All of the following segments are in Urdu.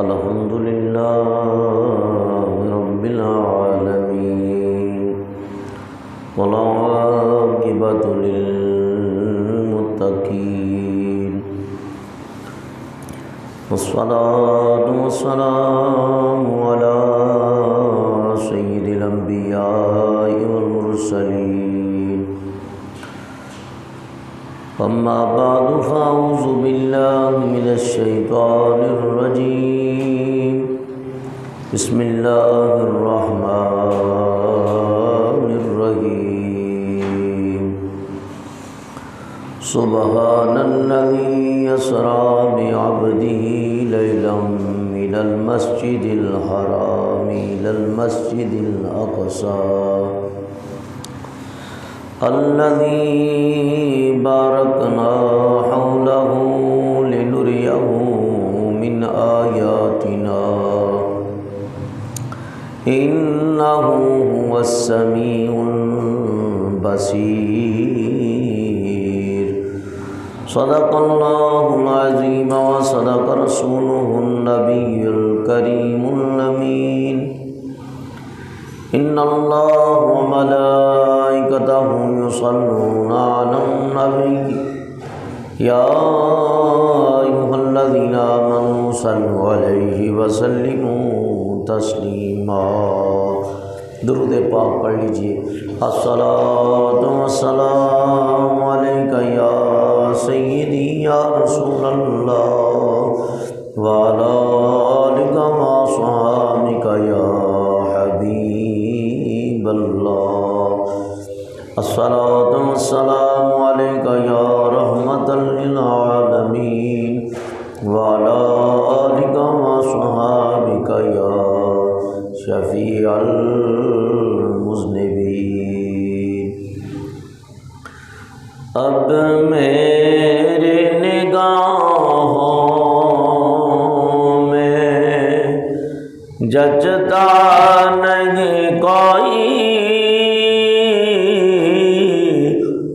الحمد لله رب العالمين والعاقبة للمتقين والصلاة والسلام على سيد الأنبياء والمرسلين أما بعد فأعوذ بالله من الشيطان الرجيم بسم الله الرحمن الرحيم سبحان الذي يسرى بعبده ليلا من المسجد الحرام إلى المسجد الأقصى الذي باركنا حوله لنريه من آياتنا إنه هو السميع البصير صدق الله العظيم وصدق رسوله النبي الكريم الأمين إن الله وملائكته يصلون على النبي يا أيها الذين آمنوا صلوا عليه وسلموا تسلیما۔ درود پاک پڑھ لیجئے۔ الصلاۃ والسلام علیک یا سیدی یا رسول اللہ وعلی آلک وصحبک یا حبیب اللہ۔ الصلاۃ والسلام علیک یا رحمۃ للعالمین وعلی آلک وصحبک یا شفیع المذنبین۔ اب میرے نگاہوں میں جچتا نہیں کوئی،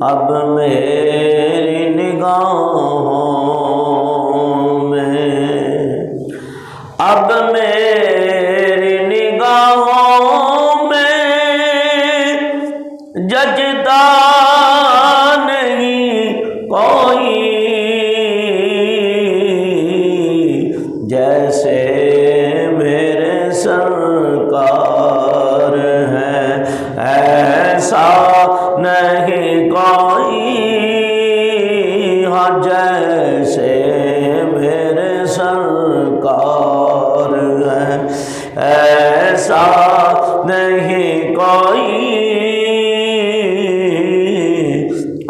اب میری نگاہوں میں، اب میری نگاہوں میں جچتا نہیں کوئی، جیسے میرے سرکار ہیں ایسا نہیں کوئی، ہاں جیسے میرے سرکار ہیں ایسا نہیں کوئی،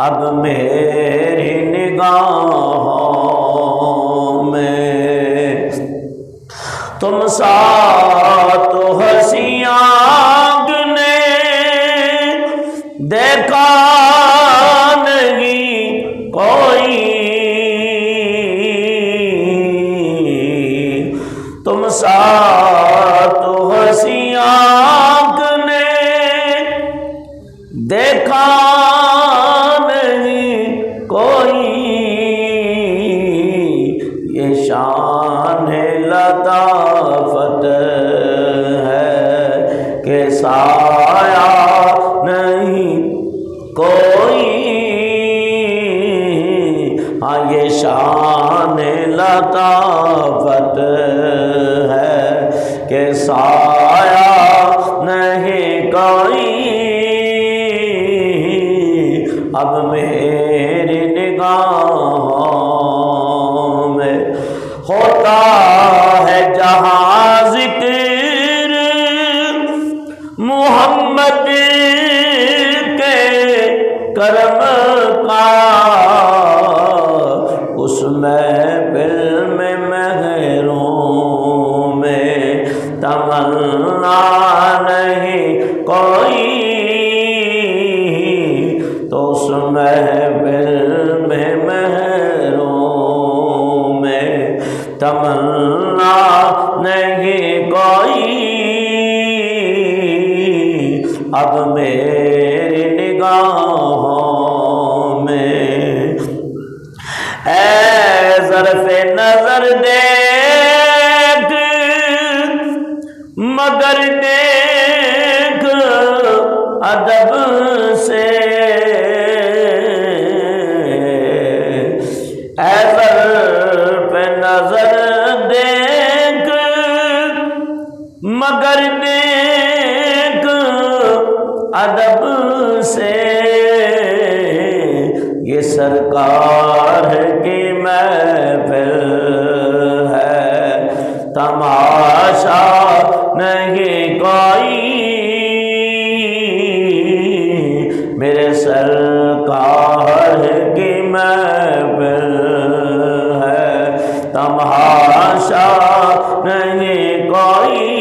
اب میری نگاہوں میں تم سا تو ہنسی آنکھ نے دیکھا نہیں کوئی، تم سا تو ہنسی آنکھ نے دیکھا نہیں کوئی، یہ شان لطافت ہے کہ سایہ نہیں کوئی، ہاں یہ شان لطافت ہے کہ سایہ نہیں کوئی، اب میری نگاہوں میں ہوتا ہے جہاں ذکر محمد کے کرم کا، اس محفل میں مہروں میں تمنا نہیں کوئی، تو اس محفل میں مہروں میں تمنا نہیں کوئی، اب میری نگاہوں میں اے ظرف نظر دے مگر دیکھ ادب سے اے سر پہ نظر دیکھ مگر دیکھ ادب سے یہ سرکار کی محفل ہے تماشا نہیں کوئی میرے سرکار کی محفل ہے تماشا نہیں کوئی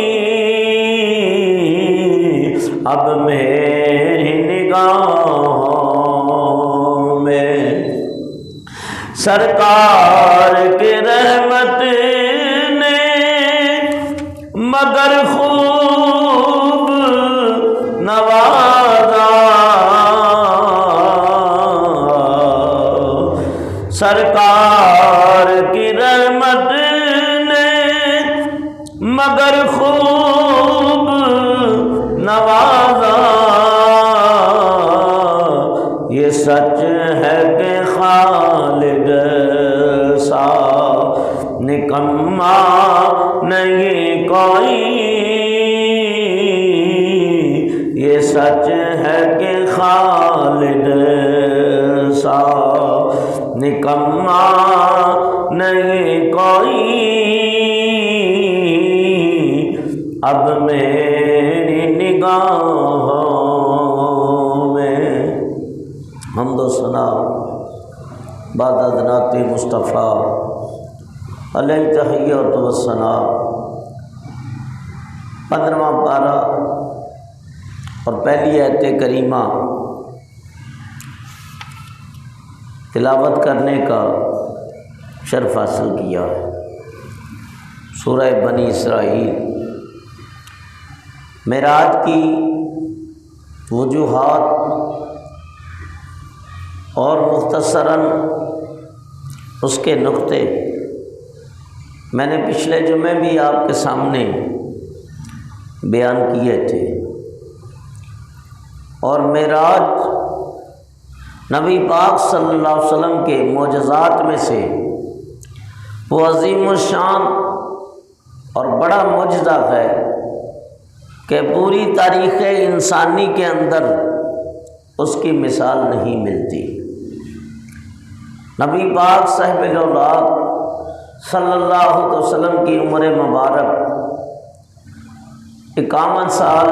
اب میری نگاہوں میں سرکار کی رحمت نے مگر خوب نوازا سرکار کی رحمت نے مگر خوب نوازا یہ سچ ہے کہ خالد سا نکما نہیں کوئی یہ سچ ہے کہ خالد سا نکما نہیں کوئی اب میری نگاہوں میں حمد و ثنا بعد نعت مصطفیٰ علیہ تحیۃ و ثنا 15واں پارہ اور پہلی آیت کریمہ تلاوت کرنے کا شرف حاصل کیا ہے۔ سورہ بنی اسرائیل معراج کی وجوہات اور مختصراً اس کے نقطے میں نے پچھلے جمعے بھی آپ کے سامنے بیان کیے تھے، اور معراج نبی پاک صلی اللہ علیہ وسلم کے معجزات میں سے وہ عظیم الشان اور بڑا معجزہ ہے کہ پوری تاریخ انسانی کے اندر اس کی مثال نہیں ملتی۔ نبی پاک صاحب الاولاد صلی اللہ علیہ وسلم کی عمر مبارک 51 سال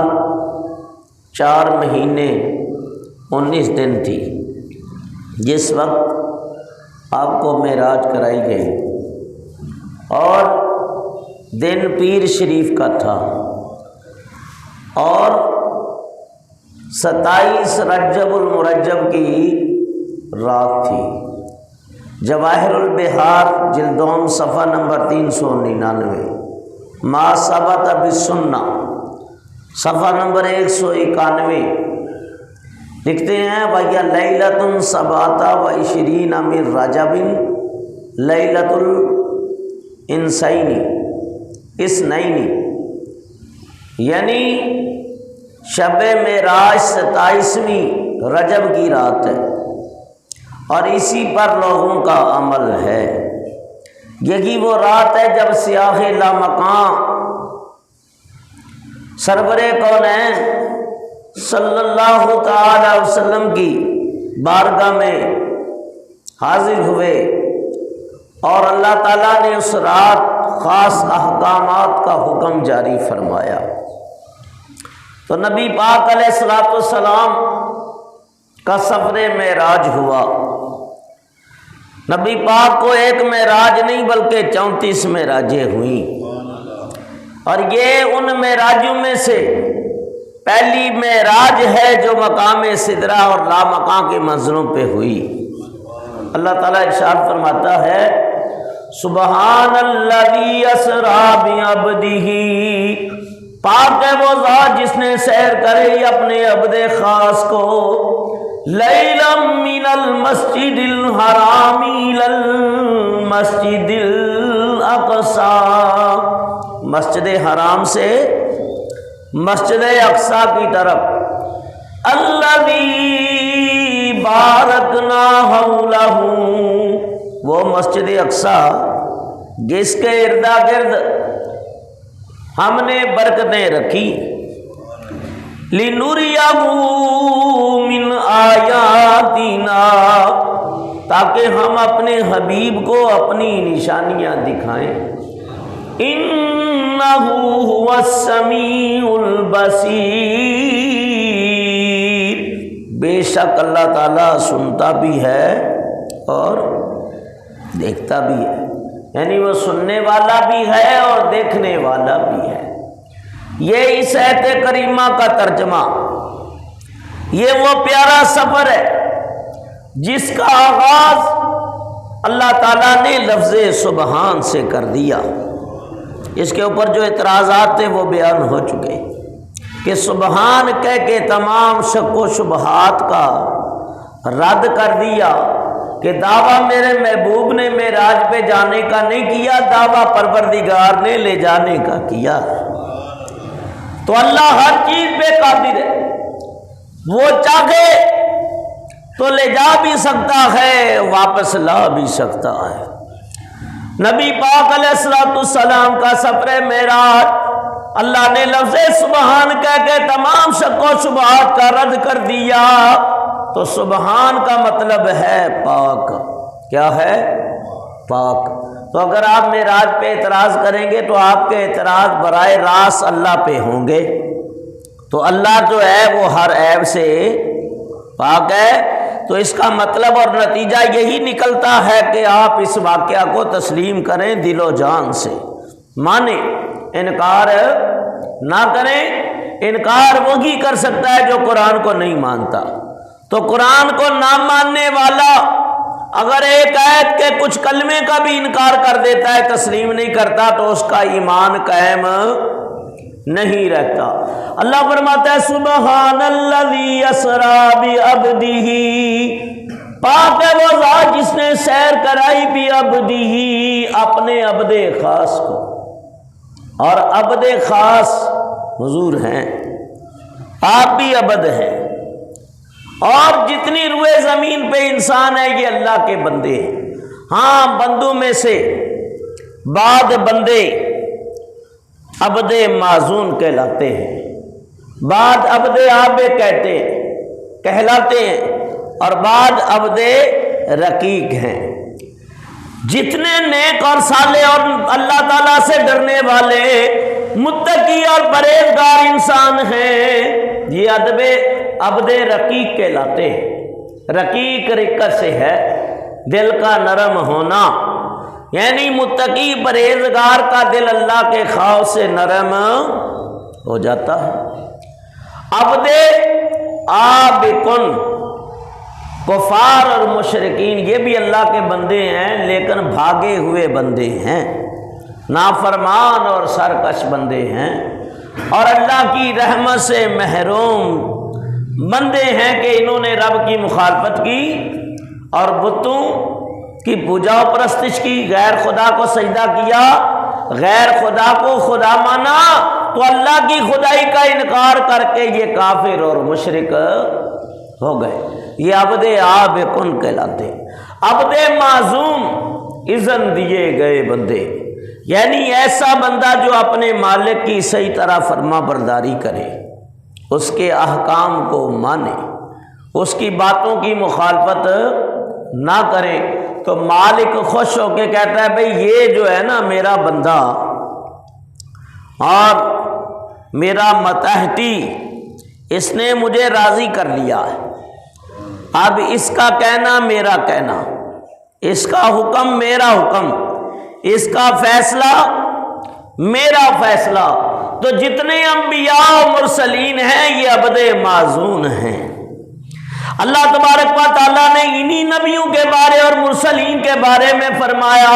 4 مہینے 19 دن تھی جس وقت آپ کو معراج کرائی گئی، اور دن پیر شریف کا تھا، اور 27 رجب المرجب کی رات تھی۔ جواہر البحار جلدوم صفحہ نمبر 399، ما ثبت بالسنہ صفحہ نمبر 191 لکھتے ہیں وَيَا لَيْلَةٌ سَبْعَةَ وَعِشْرِينَ مِن رَجَبٍ لَيْلَةُ الْإِنسَيْنِ اثنین، یعنی شب معراج 27ویں رجب کی رات ہے، اور اسی پر لوگوں کا عمل ہے۔ یہی وہ رات ہے جب سیاہ لامکان سرور کونین صلی اللہ تعالی علیہ وسلم کی بارگاہ میں حاضر ہوئے، اور اللہ تعالیٰ نے اس رات خاص احکامات کا حکم جاری فرمایا۔ تو نبی پاک علیہ الصلوۃ والسلام کا سفر معراج ہوا۔ نبی پاک کو ایک معراج نہیں بلکہ 34 معراجیں ہوئیں، اور یہ ان معراجوں میں سے پہلی معراج ہے جو مقام سدرہ اور لامکان کے منزلوں پہ ہوئی۔ اللہ تعالیٰ ارشاد فرماتا ہے سبحان الذی اسریٰ بعبدہ، پاک ہے وہ ذات جس نے سیر کرے اپنے عبد خاص کو، لیلا من المسجد الحرام الی المسجد الاقصی، مسجد حرام سے مسجد اقصی کی طرف، الذی بارکنا حولہ، وہ مسجد اقصی جس کے اردا گرد ہم نے برکتیں رکھی، لِنُرِيَهُ مِنْ آیاتنا، تاکہ ہم اپنے حبیب کو اپنی نشانیاں دکھائیں، اِنَّهُ هُوَ السَّمِيعُ الْبَصِيرُ، بے شک اللہ تعالیٰ سنتا بھی ہے اور دیکھتا بھی ہے، یعنی وہ سننے والا بھی ہے اور دیکھنے والا بھی ہے۔ یہ اس آیت کریمہ کا ترجمہ، یہ وہ پیارا سفر ہے جس کا آغاز اللہ تعالیٰ نے لفظ سبحان سے کر دیا۔ اس کے اوپر جو اعتراضات تھے وہ بیان ہو چکے کہ سبحان کہہ کے تمام شک و شبہات کا رد کر دیا کہ دعویٰ میرے محبوب نے معراج پہ جانے کا نہیں کیا، دعویٰ پروردگار نے لے جانے کا کیا۔ تو اللہ ہر چیز پہ قادر ہے، وہ چاہے تو لے جا بھی سکتا ہے، واپس لا بھی سکتا ہے۔ نبی پاک علیہ السلام کا سفر معراج اللہ نے لفظ سبحان کہہ کے تمام شک و شبہات کا رد کر دیا۔ تو سبحان کا مطلب ہے پاک، کیا ہے؟ پاک۔ تو اگر آپ معراج پہ اعتراض کریں گے تو آپ کے اعتراض براہ راست اللہ پہ ہوں گے، تو اللہ جو ہے وہ ہر عیب سے پاک ہے۔ تو اس کا مطلب اور نتیجہ یہی نکلتا ہے کہ آپ اس واقعہ کو تسلیم کریں دل و جان سے، مانیں، انکار نہ کریں۔ انکار وہی کر سکتا ہے جو قرآن کو نہیں مانتا۔ تو قرآن کو نہ ماننے والا اگر ایک آیت کے کچھ کلمے کا بھی انکار کر دیتا ہے، تسلیم نہیں کرتا، تو اس کا ایمان قائم نہیں رہتا۔ اللہ فرماتا ہے سبحان الذی اسری بعبدہ، پاک ہے وہ ذات جس نے سیر کرائی بعبدہ، اپنے عبد خاص کو، اور عبد خاص حضور ہیں، آپ بھی عبد ہیں، اور جتنی روئے زمین پہ انسان ہے یہ اللہ کے بندے ہیں۔ ہاں، بندوں میں سے بعد بندے عبد معزون کہلاتے ہیں، بعد عبد عابد کہلاتے ہیں، اور بعد عبد رقیق ہیں۔ جتنے نیک اور صالح اور اللہ تعالیٰ سے ڈرنے والے متقی اور پرہیزگار انسان ہیں، یہ عبد رقیق کہلاتے ہیں۔ رقیق رقت سے ہے دل کا نرم ہونا، یعنی متقی پرہیزگار کا دل اللہ کے خوف سے نرم ہو جاتا ہے۔ عبد عابقن، کفار اور مشرکین یہ بھی اللہ کے بندے ہیں لیکن بھاگے ہوئے بندے ہیں، نافرمان اور سرکش بندے ہیں، اور اللہ کی رحمت سے محروم بندے ہیں کہ انہوں نے رب کی مخالفت کی اور بتوں کی پوجا و پرستش کی، غیر خدا کو سجدہ کیا، غیر خدا کو خدا مانا، تو اللہ کی خدائی کا انکار کر کے یہ کافر اور مشرک ہو گئے۔ یہ عبد عابقن کہلاتے، عبد معزوم اذن دیے گئے بندے، یعنی ایسا بندہ جو اپنے مالک کی صحیح طرح فرما برداری کرے، اس کے احکام کو مانے، اس کی باتوں کی مخالفت نہ کرے، تو مالک خوش ہو کے کہتا ہے بھئی یہ جو ہے نا میرا بندہ اور میرا متحدی، اس نے مجھے راضی کر لیا ہے، اب اس کا کہنا میرا کہنا، اس کا حکم میرا حکم، اس کا فیصلہ میرا فیصلہ۔ تو جتنے انبیاء و مرسلین ہیں یہ عبد معزون ہیں۔ اللہ تبارک و تعالیٰ نے انہی نبیوں کے بارے اور مرسلین کے بارے میں فرمایا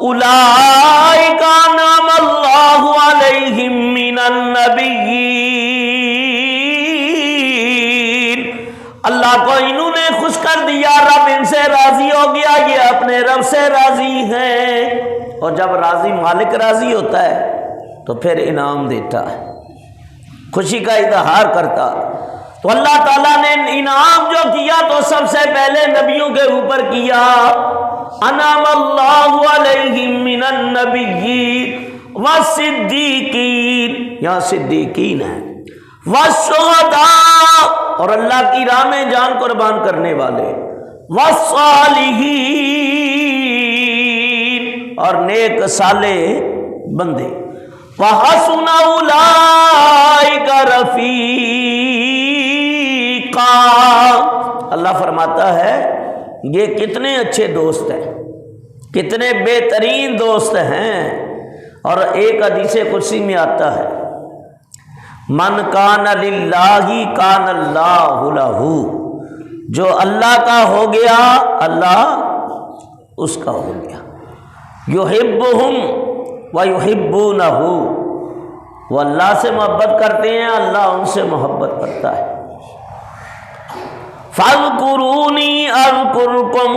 اولئک انعم اللہ علیہم من النبیین، اللہ کو انہوں نے خوش کر دیا، رب ان سے راضی ہو گیا، یہ اپنے رب سے راضی ہیں، اور جب راضی مالک راضی ہوتا ہے تو پھر انعام دیتا ہے۔ خوشی کا اظہار کرتا۔ تو اللہ تعالیٰ نے انعام جو کیا تو سب سے پہلے نبیوں کے اوپر کیا، انعم اللہ علیہم من النبیین والصدیقین، یہاں صدیقین ہے، والشہداء اور اللہ کی راہ میں جان قربان کرنے والے، والصالحین اور نیک صالح بندے، وحسن اولئک رفیقا۔ اللہ فرماتا ہے یہ کتنے اچھے دوست ہیں، کتنے بہترین دوست ہیں۔ اور ایک حدیث قدسی میں آتا ہے من کان للہ کان اللہ لہ، جو اللہ کا ہو گیا اللہ اس کا ہو گیا، یحبہم ویحبونہ، وہ اللہ سے محبت کرتے ہیں، اللہ ان سے محبت کرتا ہے۔ فاذکرونی اذکرکم،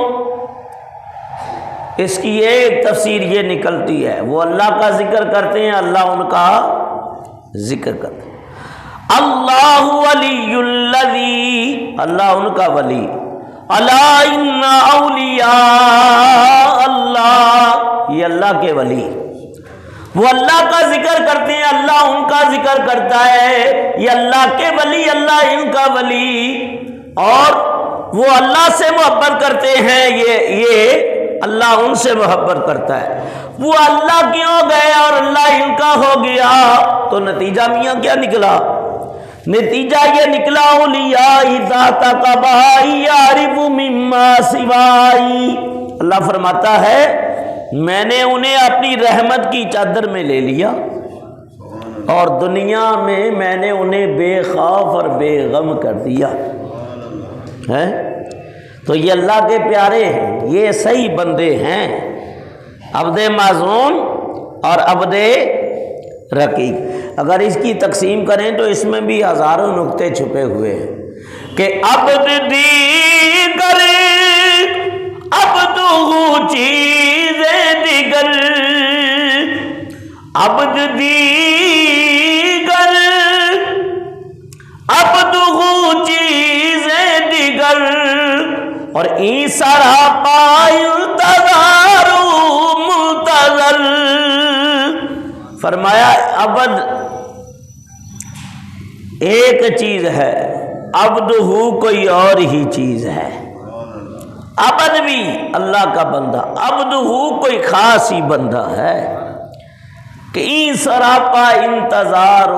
اس کی ایک تفسیر یہ نکلتی ہے وہ اللہ کا ذکر کرتے ہیں، اللہ ان کا ذکر کرتے ہیں۔ اللہ ولی الذی، اللہ ان کا ولی، الا ان اولیاء اللہ، یہ اللہ کے ولی، وہ اللہ کا ذکر کرتے ہیں، اللہ ان کا ذکر کرتا ہے، یہ اللہ کے ولی، اللہ ان کا ولی، اور وہ اللہ سے محبت کرتے ہیں، یہ اللہ ان سے محبت کرتا ہے۔ وہ اللہ کیوں گئے اور اللہ ان کا ہو گیا؟ تو نتیجہ میاں کیا نکلا؟ نتیجہ یہ نکلا اولیاء ذات قبائی یعرف مما سوائی، اللہ فرماتا ہے میں نے انہیں اپنی رحمت کی چادر میں لے لیا اور دنیا میں میں نے انہیں بے خوف اور بے غم کر دیا ہے۔ تو یہ اللہ کے پیارے ہیں، یہ صحیح بندے ہیں، عبد معزون اور عبد رقیق۔ اگر اس کی تقسیم کریں تو اس میں بھی ہزاروں نقطے چھپے ہوئے ہیں کہ عبد دیگر عبد چیز دیگر، عبد دیگر عبد چیز دیگر، اور این سراپا انتظار منتظر۔ فرمایا عبد ایک چیز ہے، عبد ہو کوئی اور ہی چیز ہے۔ عبد بھی اللہ کا بندہ، عبد ہو کوئی خاص ہی بندہ ہے کہ این سراپا انتظار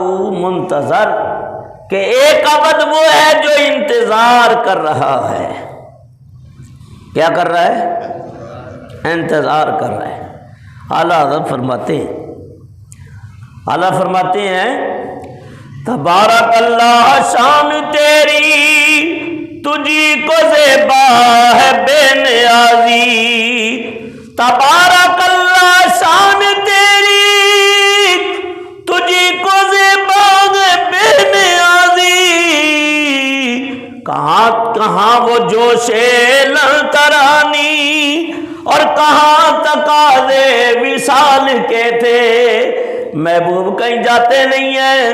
منتظر، کہ ایک عبد وہ ہے جو انتظار کر رہا ہے۔ کیا کر رہا ہے؟ انتظار کر رہا ہے۔ اعلیٰ حضرت فرماتے ہیں تبارک اللہ شان تیری تجھی کو زیبا ہے بے نیازی، تبارک اللہ شان تیری تجھی کو زیبا ہے بے نیازی، کہاں کہاں وہ جوش للترانی اور کہاں تقاضے وصال کے تھے۔ محبوب کہیں جاتے نہیں ہیں،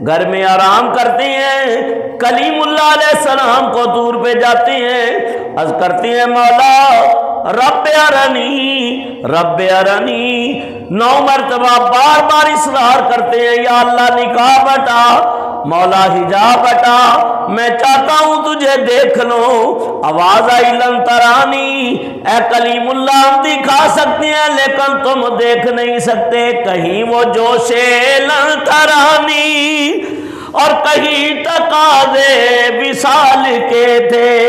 گھر میں آرام کرتے ہیں، کلیم اللہ علیہ السلام کو طور پہ جاتے ہیں، عرض کرتے ہیں مولا رب ارنی رب ارنی، 9 مرتبہ بار بار اصرار کرتے ہیں یا اللہ نکاح بٹا، مولا حجاب بٹا، میں چاہتا ہوں تجھے دیکھ لو۔ آواز آئی لن ترانی، اے کلیم اللہ ہم دکھا سکتے ہیں لیکن تم دیکھ نہیں سکتے۔ کہیں وہ جوش لن ترانی اور کہیں تقاضے وصال کے تھے۔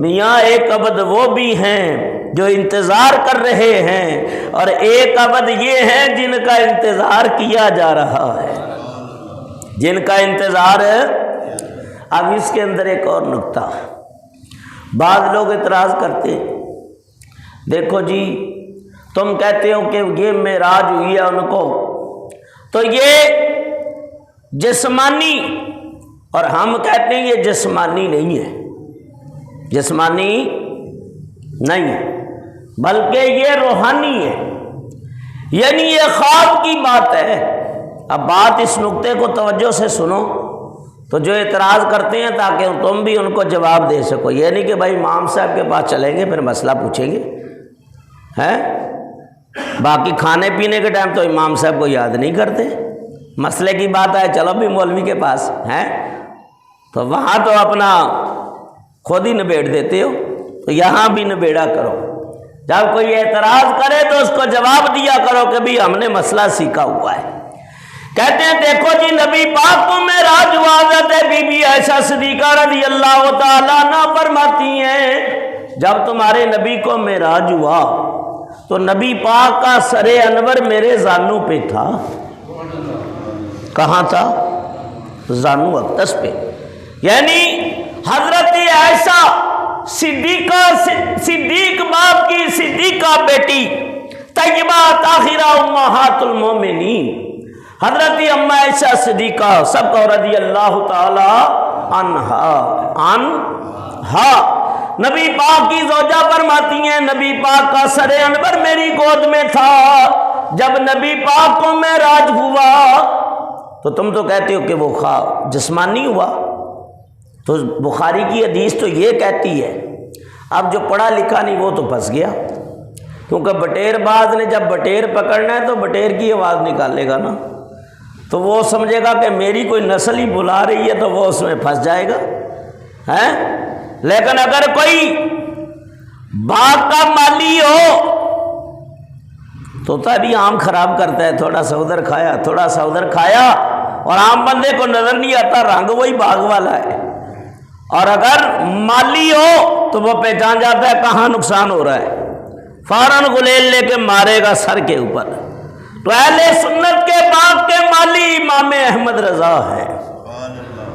میاں ایک عبد وہ بھی ہیں جو انتظار کر رہے ہیں، اور ایک عبد یہ ہیں جن کا انتظار کیا جا رہا ہے، جن کا انتظار ہے۔ اب اس کے اندر ایک اور نکتہ، بعض لوگ اعتراض کرتے ہیں، دیکھو جی تم کہتے ہو کہ یہ معراج ہوئی ہے ان کو، تو یہ جسمانی، اور ہم کہتے ہیں یہ جسمانی نہیں ہے، جسمانی نہیں ہے بلکہ یہ روحانی ہے، یعنی یہ خواب کی بات ہے اب بات اس نقطے کو توجہ سے سنو، تو جو اعتراض کرتے ہیں تاکہ تم بھی ان کو جواب دے سکو، یہ نہیں کہ بھائی امام صاحب کے پاس چلیں گے پھر مسئلہ پوچھیں گے، ہیں باقی کھانے پینے کے ٹائم تو امام صاحب کو یاد نہیں کرتے، مسئلے کی بات ہے چلو بھی مولوی کے پاس ہیں تو وہاں تو اپنا خود ہی نبیڑ دیتے ہو، تو یہاں بھی نبیڑا کرو، جب کوئی اعتراض کرے تو اس کو جواب دیا کرو کہ بھی ہم نے مسئلہ سیکھا ہوا ہے۔ کہتے ہیں دیکھو جی نبی پاک کو معراج ہوا، حضرت بی بی عائشہ صدیقہ رضی اللہ تعالیٰ عنہ فرماتی ہیں جب تمہارے نبی کو معراج ہوا تو نبی پاک کا سر انور میرے زانوں پہ تھا۔ کہاں تھا؟ زانو اقدس پہ، یعنی حضرت عائشہ صدیق باپ کی صدیقہ بیٹی طیبہ طاہرہ امہات المومنین حضرت اما عائشہ صدیقہ سب کو رضی اللہ تعالی عنہا نبی پاک کی زوجہ فرماتی ہیں نبی پاک کا سر انور میری گود میں تھا جب نبی پاک کو معراج ہوا، تو تم تو کہتے ہو کہ وہ جسمانی ہوا، تو بخاری کی حدیث تو یہ کہتی ہے، اب جو پڑھا لکھا نہیں وہ تو پھنس گیا، کیونکہ بٹیر باز نے جب بٹیر پکڑنا ہے تو بٹیر کی آواز نکالے گا نا، تو وہ سمجھے گا کہ میری کوئی نسل ہی بلا رہی ہے تو وہ اس میں پھنس جائے گا، ہیں؟ لیکن اگر کوئی باغ کا مالی ہو تو تبھی آم خراب کرتا ہے، تھوڑا سا ادھر کھایا تھوڑا سا ادھر کھایا، اور عام بندے کو نظر نہیں آتا رنگ وہی باغ والا ہے، اور اگر مالی ہو تو وہ پہچان جاتا ہے کہاں نقصان ہو رہا ہے، فوراً غلیل لے کے مارے گا سر کے اوپر۔ تو اہل سنت کے باغ کے مالی امام احمد رضا ہے،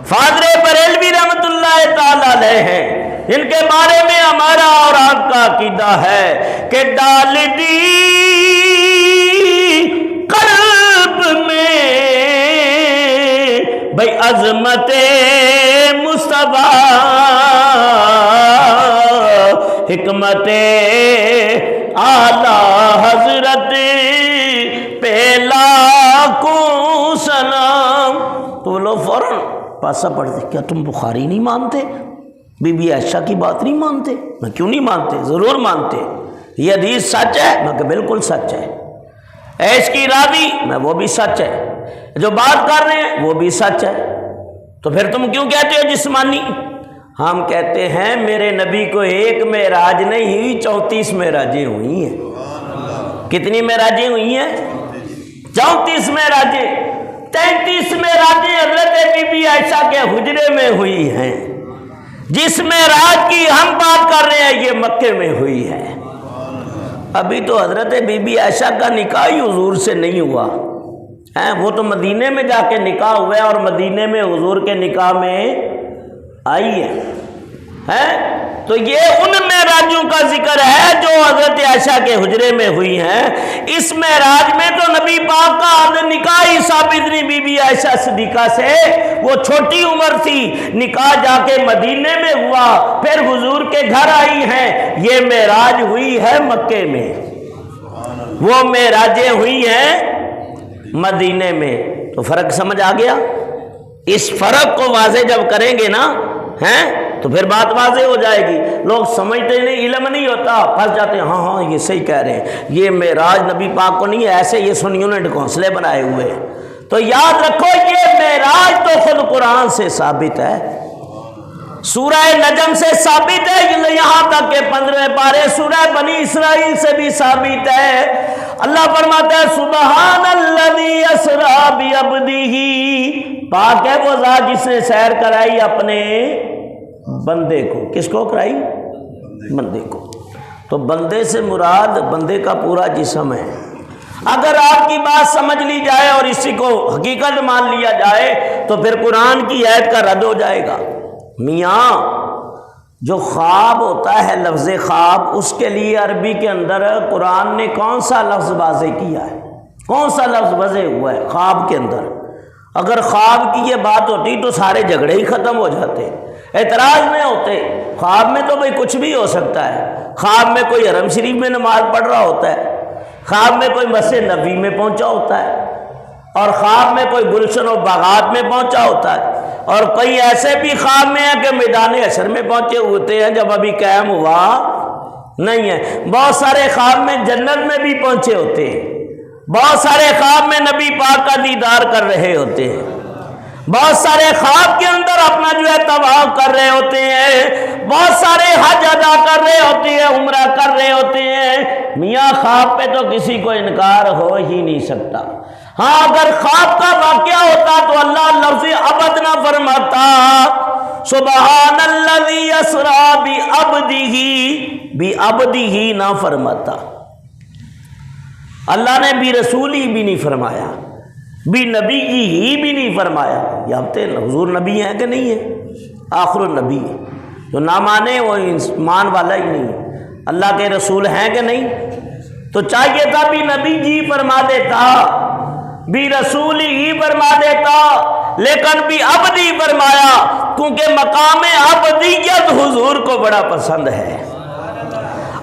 فاضل بریلوی رحمۃ اللہ تعالی علیہ ہیں، ان کے بارے میں ہمارا اور آپ کا عقیدہ ہے کہ ڈال دی قلب میں بھئی عظمت مصطفیٰ حکمت اعلیٰ حضرت پہ لاکھوں سلام۔ تو وہ لوگ فوراً پاسا پڑھتے، کیا تم بخاری نہیں مانتے؟ بی بی عائشہ کی بات نہیں مانتے؟ میں کیوں نہیں مانتے؟ ضرور مانتے، یہ حدیث سچ ہے؟ میں کہ بالکل سچ ہے، عیش کی راوی میں وہ بھی سچ ہے، جو بات کر رہے ہیں وہ بھی سچ ہے، تو پھر تم کیوں کہتے ہو جسمانی؟ ہم کہتے ہیں میرے نبی کو ایک معراج نہیں ہوئی 34 معراجیں ہوئی ہیں۔ کتنی معراجیں ہوئی ہیں؟ 34 معراجیں، 33 معراجیں حضرت بی بی عائشہ کے حجرے میں ہوئی ہیں، جس معراج کی ہم بات کر رہے ہیں یہ مکے میں ہوئی ہے۔ ابھی تو حضرت بی بی عائشہ کا نکاح ہی حضور سے نہیں ہوا ہے، وہ تو مدینے میں جا کے نکاح ہوا ہے، اور مدینے میں حضور کے نکاح میں آئی ہے۔ تو یہ ان معراجوں کا ذکر ہے جو حضرت عائشہ کے حجرے میں ہوئی ہیں۔ اس معراج میں تو نبی پاک کا نکاح ہی ثابت نہیں بی بی عائشہ صدیقہ سے، وہ چھوٹی عمر تھی، نکاح جا کے مدینے میں ہوا، پھر حضور کے گھر آئی ہیں، یہ معراج ہوئی ہے مکے میں، وہ معراجیں ہوئی ہیں مدینے میں۔ تو فرق سمجھ آ گیا؟ اس فرق کو واضح جب کریں گے نا ہیں تو پھر بات واضح ہو جائے گی۔ لوگ سمجھتے نہیں، علم نہیں ہوتا، پھنس جاتے ہیں، ہاں یہ صحیح کہہ رہے ہیں، یہ معراج نبی پاک کو نہیں ہے، ایسے یہ سنیوں نے ڈھکونسلے بنائے ہوئے ہیں۔ تو یاد رکھو یہ معراج تو خود قرآن سے ثابت ہے، سورہ نجم سے ثابت ہے، یہاں تک کہ 15ویں پارے سورہ بنی اسرائیل سے بھی ثابت ہے۔ اللہ فرماتا ہے سبحان الذی اسریٰ بعبدہ، پاک ہے وہ ذات جس نے سیر کرائی اپنے بندے کو۔ کس کو کرائی؟ بندے کو۔ تو بندے سے مراد بندے کا پورا جسم ہے۔ اگر آپ کی بات سمجھ لی جائے اور اسی کو حقیقت مان لیا جائے تو پھر قرآن کی آیت کا رد ہو جائے گا۔ میاں جو خواب ہوتا ہے، لفظ خواب، اس کے لیے عربی کے اندر قرآن نے کون سا لفظ واضح کیا ہے؟ کون سا لفظ واضح ہوا ہے خواب کے اندر؟ اگر خواب کی یہ بات ہوتی تو سارے جھگڑے ہی ختم ہو جاتے، اعتراض نہیں ہوتے۔ خواب میں تو بھئی کچھ بھی ہو سکتا ہے، خواب میں کوئی حرم شریف میں نماز پڑھ رہا ہوتا ہے، خواب میں کوئی مسجد نبوی میں پہنچا ہوتا ہے، اور خواب میں کوئی گلشن و باغات میں پہنچا ہوتا ہے، اور کئی ایسے بھی خواب میں ہیں کہ میدان حشر میں پہنچے ہوتے ہیں جب ابھی قیام ہوا نہیں ہے۔ بہت سارے خواب میں جنت میں بھی پہنچے ہوتے ہیں، بہت سارے خواب میں نبی پاک کا دیدار کر رہے ہوتے ہیں، بہت سارے خواب کے اندر اپنا جو ہے طواف کر رہے ہوتے ہیں، بہت سارے حج ادا کر رہے ہوتے ہیں، عمرہ کر رہے ہوتے ہیں۔ میاں خواب پہ تو کسی کو انکار ہو ہی نہیں سکتا۔ ہاں اگر خواب کا واقعہ ہوتا تو اللہ لفظ ابد نہ فرماتا، سبحان الذی اسری بعبدہ نہ فرماتا۔ اللہ نے بھی رسولی بھی نہیں فرمایا، بھی نبی ہی بھی نہیں فرمایا۔ یہ اب تے حضور نبی ہیں کہ نہیں ہے؟ آخر النبی، جو نہ مانے وہ ایمان والا ہی نہیں ہے۔ اللہ کے رسول ہیں کہ نہیں؟ تو چاہیے تھا بھی نبی جی فرما دیتا، بھی رسول ہی فرما دیتا، لیکن بھی عبدی فرمایا، کیونکہ مقام عبدیت حضور کو بڑا پسند ہے۔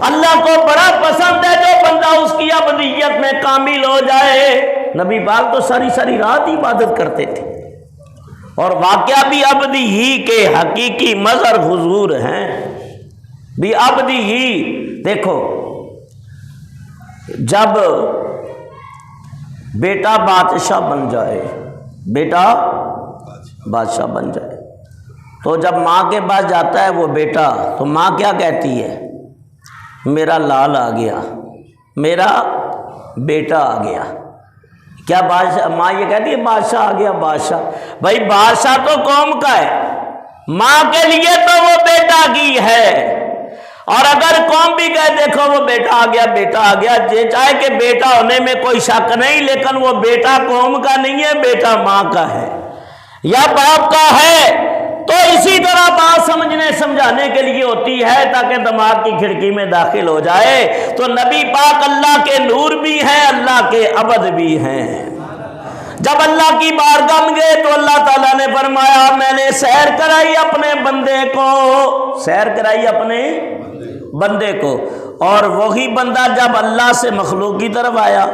اللہ کو بڑا پسند ہے جو بندہ اس کی عبدیت میں کامل ہو جائے۔ نبی پاک تو ساری ساری رات عبادت کرتے تھے، اور واقعہ بھی عبدی ہی کے حقیقی مظہر حضور ہیں، بھی عبدی ہی۔ دیکھو جب بیٹا بادشاہ بن جائے، بیٹا بادشاہ بن جائے تو جب ماں کے پاس جاتا ہے وہ بیٹا، تو ماں کیا کہتی ہے؟ میرا لال آ گیا، میرا بیٹا آ گیا۔ کیا بادشاہ ماں یہ کہتی ہے بادشاہ آ گیا؟ بادشاہ بھائی بادشاہ تو قوم کا ہے، ماں کے لیے تو وہ بیٹا کی ہے۔ اور اگر قوم بھی کہے دیکھو وہ بیٹا آ گیا، بیٹا آ گیا، چاہے کہ بیٹا ہونے میں کوئی شک نہیں، لیکن وہ بیٹا قوم کا نہیں ہے، بیٹا ماں کا ہے یا باپ کا ہے۔ تو اسی طرح بات سمجھنے سمجھانے کے لیے ہوتی ہے تاکہ دماغ کی کھڑکی میں داخل ہو جائے۔ تو نبی پاک اللہ کے نور بھی ہیں، اللہ کے عبد بھی ہیں۔ جب اللہ کی بارگاہ میں گئے تو اللہ تعالیٰ نے فرمایا میں نے سیر کرائی اپنے بندے کو، سیر کرائی اپنے بندے کو، اور وہی بندہ جب اللہ سے مخلوق کی طرف آیا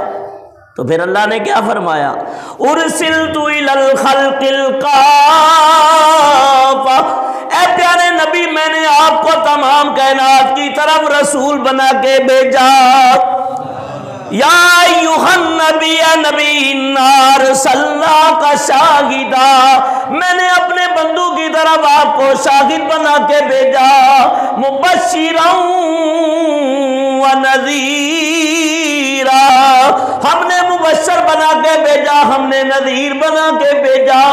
تو پھر اللہ نے کیا فرمایا؟ ارسلت الی الخلق الکافہ، اے پیارے نبی میں نے آپ کو تمام کائنات کی طرف رسول بنا کے بھیجا۔ یا ایھا النبی، اے نبی، انا ارسلناک شاہدا، میں نے اپنے بندوں کی طرف آپ کو شاہد بنا کے بھیجا، مبشرا ونذیرا، ہم نے مبشر بنا کے بھیجا، ہم نے نذیر بنا کے بھیجا،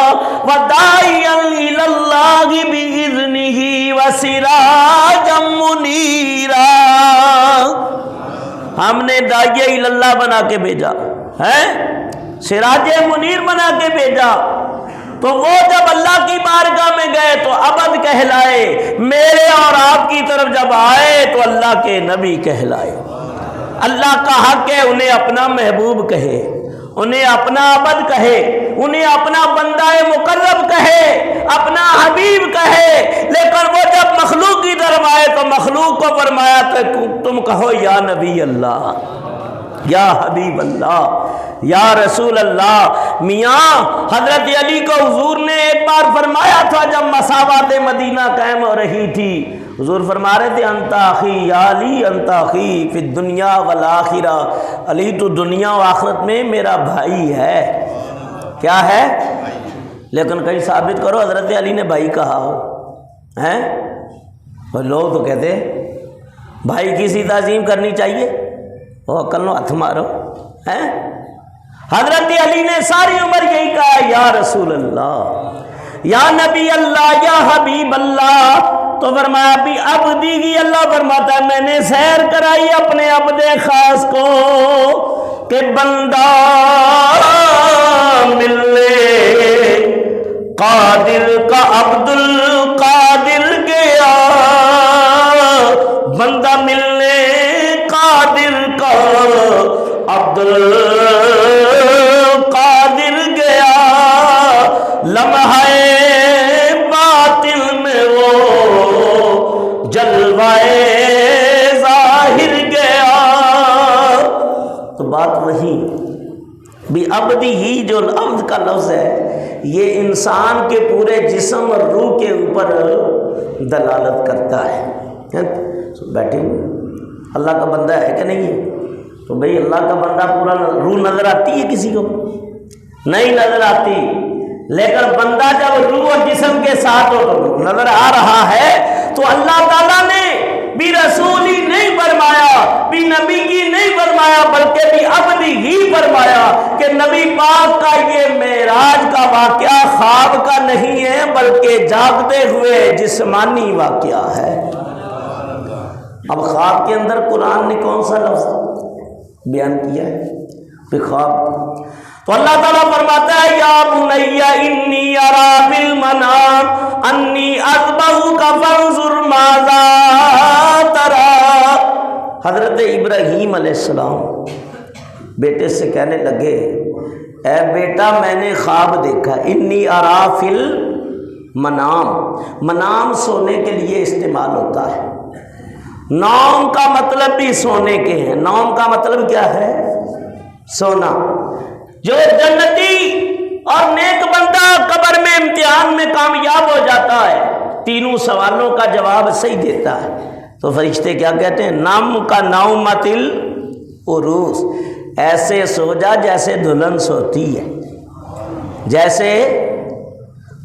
وداعیا الی اللہ باذنہ وسراجا منیرا، ہم نے داعی اللہ بنا کے بھیجا ہے، سراج منیر بنا کے بھیجا۔ تو وہ جب اللہ کی بارگاہ میں گئے تو عبد کہلائے، میرے اور آپ کی طرف جب آئے تو اللہ کے نبی کہلائے۔ اللہ کا حق ہے انہیں اپنا محبوب کہے، انہیں اپنا عبد کہے، انہیں اپنا بندہ مقرب کہے، اپنا حبیب کہے، لیکن وہ جب مخلوق کی طرف آئے تو مخلوق کو فرمایا تو تم کہو یا نبی اللہ، یا حبیب اللہ، یا رسول اللہ۔ میاں حضرت علی کو حضور نے ایک بار فرمایا تھا جب مساوات مدینہ قائم ہو رہی تھی، حضور فرما رہے تھے انت اخی یا علی انت اخی فی الدنیا والآخرہ، علی تو دنیا و آخرت میں میرا بھائی ہے۔ کیا ہے؟ لیکن کہیں ثابت کرو حضرت علی نے بھائی کہا ہو ہیں؟ اور لوگ تو کہتے بھائی کی سی تعظیم کرنی چاہیے، وہ عقل نو ہاتھ مارو ہیں۔ حضرت علی نے ساری عمر یہی کہا یا رسول اللہ، یا نبی اللہ، یا حبیب اللہ۔ تو فرمایا بھی عبدی کی، اللہ فرماتا ہے میں نے سیر کرائی اپنے عبد خاص کو کہ بندہ ملے قادر کا عبد القادر گیا، بندہ ملنے قادر کا عبد القادر گیا، لمحہ باطل میں وہ جلوائے ظاہر گیا۔ تو بات وہی بھی عبدی ہی، جو عبد کا لفظ ہے یہ انسان کے پورے جسم اور روح کے اوپر دلالت کرتا ہے۔ بیٹھے اللہ کا بندہ ہے کہ نہیں ہے؟ تو بھئی اللہ کا بندہ پورا روح نظر آتی ہے کسی کو؟ نہیں نظر آتی، لیکن بندہ جب روح اور جسم کے ساتھ ہو تو نظر آ رہا ہے۔ تو اللہ تعالیٰ نے بھی رسول ہی نہیں فرمایا، بھی نبی کی نہیں فرمایا، بلکہ بھی عبدی ہی فرمایا کہ نبی پاک کا یہ معراج کا واقعہ خواب کا نہیں ہے بلکہ جاگتے ہوئے جسمانی واقعہ ہے۔ اب خواب کے اندر قرآن نے کون سا لفظ بیان کیا ہے کہ خواب؟ تو اللہ تعالیٰ فرماتا ہے یا بنی انی اری فی المنام انی اذبحک فانظر ماذا تری۔ حضرت ابراہیم علیہ السلام بیٹے سے کہنے لگے اے بیٹا میں نے خواب دیکھا، انی اری فی المنام، منام سونے کے لیے استعمال ہوتا ہے، نوم کا مطلب بھی سونے کے ہیں، نوم کا مطلب کیا ہے؟ سونا۔ جو جنتی اور نیک بندہ قبر میں امتحان میں کامیاب ہو جاتا ہے، تینوں سوالوں کا جواب صحیح دیتا ہے، تو فرشتے کیا کہتے ہیں؟ نام کا نومۃ العروس، ایسے سو جا جیسے دلہن سوتی ہے، جیسے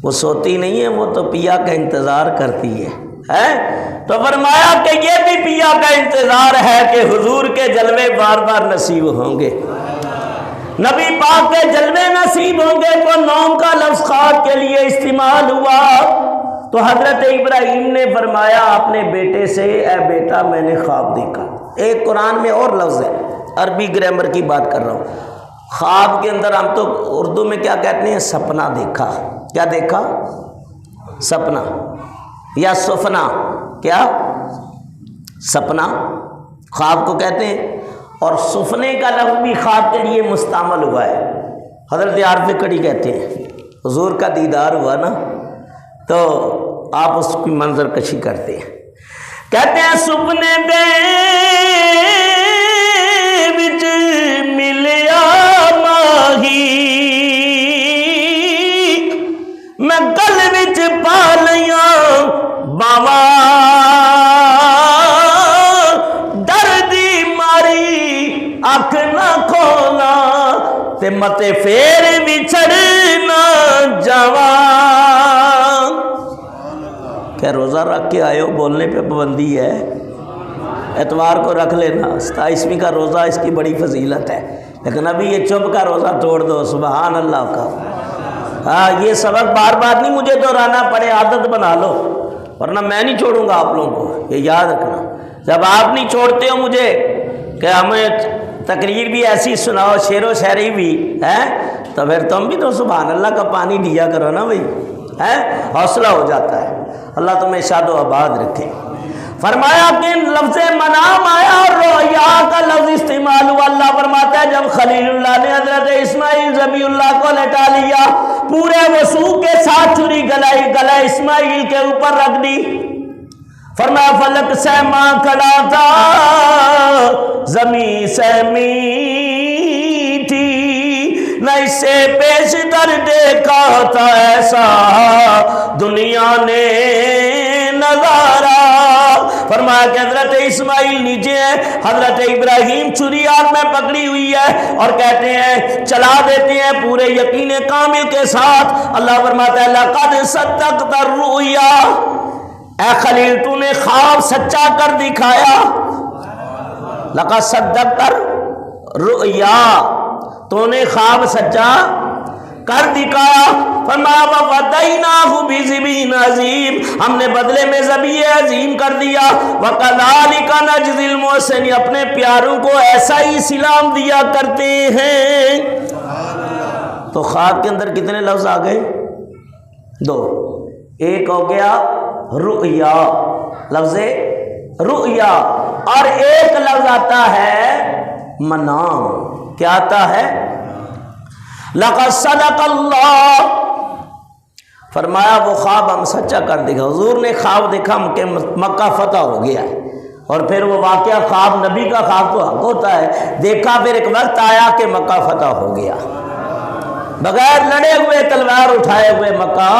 وہ سوتی نہیں ہے، وہ تو پیا کا انتظار کرتی ہے۔ تو فرمایا کہ یہ بھی پیا کا انتظار ہے کہ حضور کے جلوے بار بار نصیب ہوں گے، نبی پاک کے جلوے نصیب ہوں گے۔ تو نوم کا لفظ خواب کے لیے استعمال ہوا۔ تو حضرت ابراہیم نے فرمایا اپنے بیٹے سے اے بیٹا میں نے خواب دیکھا۔ ایک قرآن میں اور لفظ ہے، عربی گرامر کی بات کر رہا ہوں، خواب کے اندر ہم تو اردو میں کیا کہتے ہیں؟ سپنا دیکھا۔ کیا دیکھا؟ سپنا یا سفنا۔ کیا؟ سپنا خواب کو کہتے ہیں، اور سفنے کا لفظ بھی خواب کے لیے مستعمل ہوا ہے۔ حضرت عارف کڑی کہتے ہیں حضور کا دیدار ہوا نا تو آپ اس کی منظر کشی کرتے ہیں، کہتے ہیں سپنے دے وچ ملیا ماہی میں گل وچ پا لیاں باواں اکھ نہ کھولا تے متے پھر بچھڑ نہ جاواں۔ کیا روزہ رکھ کے آئے ہو؟ بولنے پہ پابندی ہے، اتوار کو رکھ لینا، 27ویں کا روزہ اس کی بڑی فضیلت ہے، لیکن ابھی یہ چپ کا روزہ توڑ دو، سبحان اللہ کا۔ ہاں یہ سبق بار بار نہیں مجھے دہرانا پڑے، عادت بنا لو، ورنہ میں نہیں چھوڑوں گا آپ لوگوں کو، یہ یاد رکھنا۔ جب آپ نہیں چھوڑتے ہو مجھے کہ ہمیں تقریر بھی ایسی سناؤ، شعر و شاعری بھی ہے، تو پھر تم بھی تو سبحان اللہ کا پانی دیا کرو نا بھائی، حوصلہ ہو جاتا ہے۔ اللہ تمہیں شاد و آباد رکھے۔ فرمایا کہ لفظ منام آیا اور رؤیا کا لفظ استعمال ہوا۔ اللہ فرماتا ہے جب خلیل اللہ نے حضرت اسماعیل ذبی اللہ کو لٹا لیا، پورے وسوخ کے ساتھ چھری گلا اسماعیل کے اوپر رکھ دی، فرمایا فلک سے ماں کھڑا تھا زمین سے میٹھی، نہ اسے پیش تر دیکھا تھا ایسا دنیا نے نظارہ۔ فرمایا کہ حضرت اسماعیل نیچے ہیں، حضرت ابراہیم چھری ہاتھ میں پکڑی ہوئی ہے اور کہتے ہیں چلا دیتے ہیں پورے یقین کامل کے ساتھ۔ اللہ فرماتا ہے لقد صدقت الرؤیا، اے خلیل تو نے خواب سچا کر دکھایا، لقد صدقت الرؤیا، تو نے خواب سچا کر دکھایا۔ فرمایا وَفَدَيْنَاهُ بِذِبْحٍ عَظِيمٍ، ہم نے بدلے میں ذبیح عظیم کر دیا۔ وَكَذَلِكَ نَجْزِي الْمُحْسِنِينَ، اپنے پیاروں کو ایسا ہی سلام دیا کرتے ہیں۔ تو خواب کے اندر کتنے لفظ آ گئے؟ دو، ایک ہو گیا رؤیا، لفظ رؤیا، اور ایک لفظ آتا ہے منام۔ کیا آتا ہے؟ لقد صدق اللہ، فرمایا وہ خواب ہم سچا کر دے گا۔ حضور نے خواب دیکھا کہ مکہ فتح ہو گیا ہے اور پھر وہ واقعہ خواب، نبی کا خواب تو حق ہوتا ہے. دیکھا پھر ایک وقت آیا کہ مکہ فتح ہو گیا، بغیر لڑے ہوئے تلوار اٹھائے ہوئے مکہ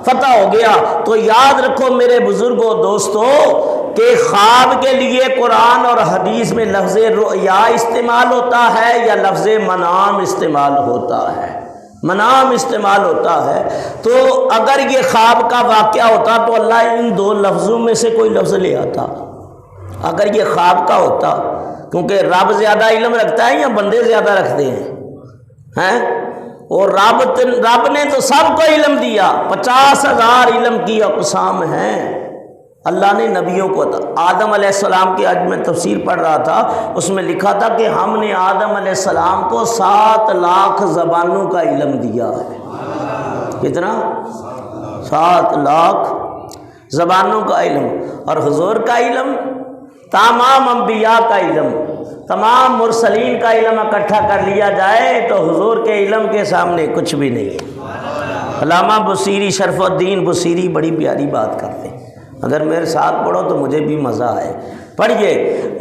فتح ہو گیا. تو یاد رکھو میرے بزرگوں دوستو کہ خواب کے لیے قرآن اور حدیث میں لفظ رؤیا استعمال ہوتا ہے یا لفظ منام استعمال ہوتا ہے؟ منام استعمال ہوتا ہے. تو اگر یہ خواب کا واقعہ ہوتا تو اللہ ان دو لفظوں میں سے کوئی لفظ لے آتا. اگر یہ خواب کا ہوتا، کیونکہ رب زیادہ علم رکھتا ہے یا بندے زیادہ رکھتے ہیں؟ اور رب نے تو سب کو علم دیا، 50,000 علم کی اقسام ہیں اللہ نے نبیوں کو. آدم علیہ السلام کی، آج میں تفسیر پڑھ رہا تھا، اس میں لکھا تھا کہ ہم نے آدم علیہ السلام کو 7 لاکھ زبانوں کا علم دیا ہے. کتنا؟ 7 لاکھ زبانوں کا علم. اور حضور کا علم، تمام انبیاء کا علم، تمام مرسلین کا علم اکٹھا کر لیا جائے تو حضور کے علم کے سامنے کچھ بھی نہیں ہے. علامہ بصیری، شرف الدین بصیری بڑی پیاری بات کرتے ہیں، اگر میرے ساتھ پڑھو تو مجھے بھی مزہ آئے. پڑھیے،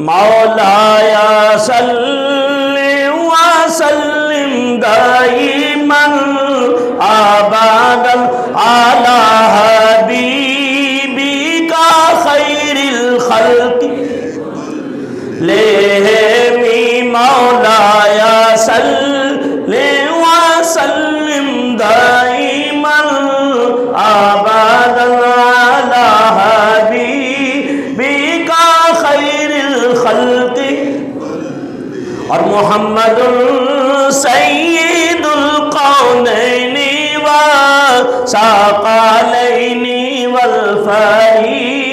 مولایا صلی وسلم دائما ابدا علی حبیبک خیر الخلق لیہمی. مولایا صلی وسلم دائما ابدا علی حبیبک خیر الخلق. اور محمد سید القونین والثقلین والفریقین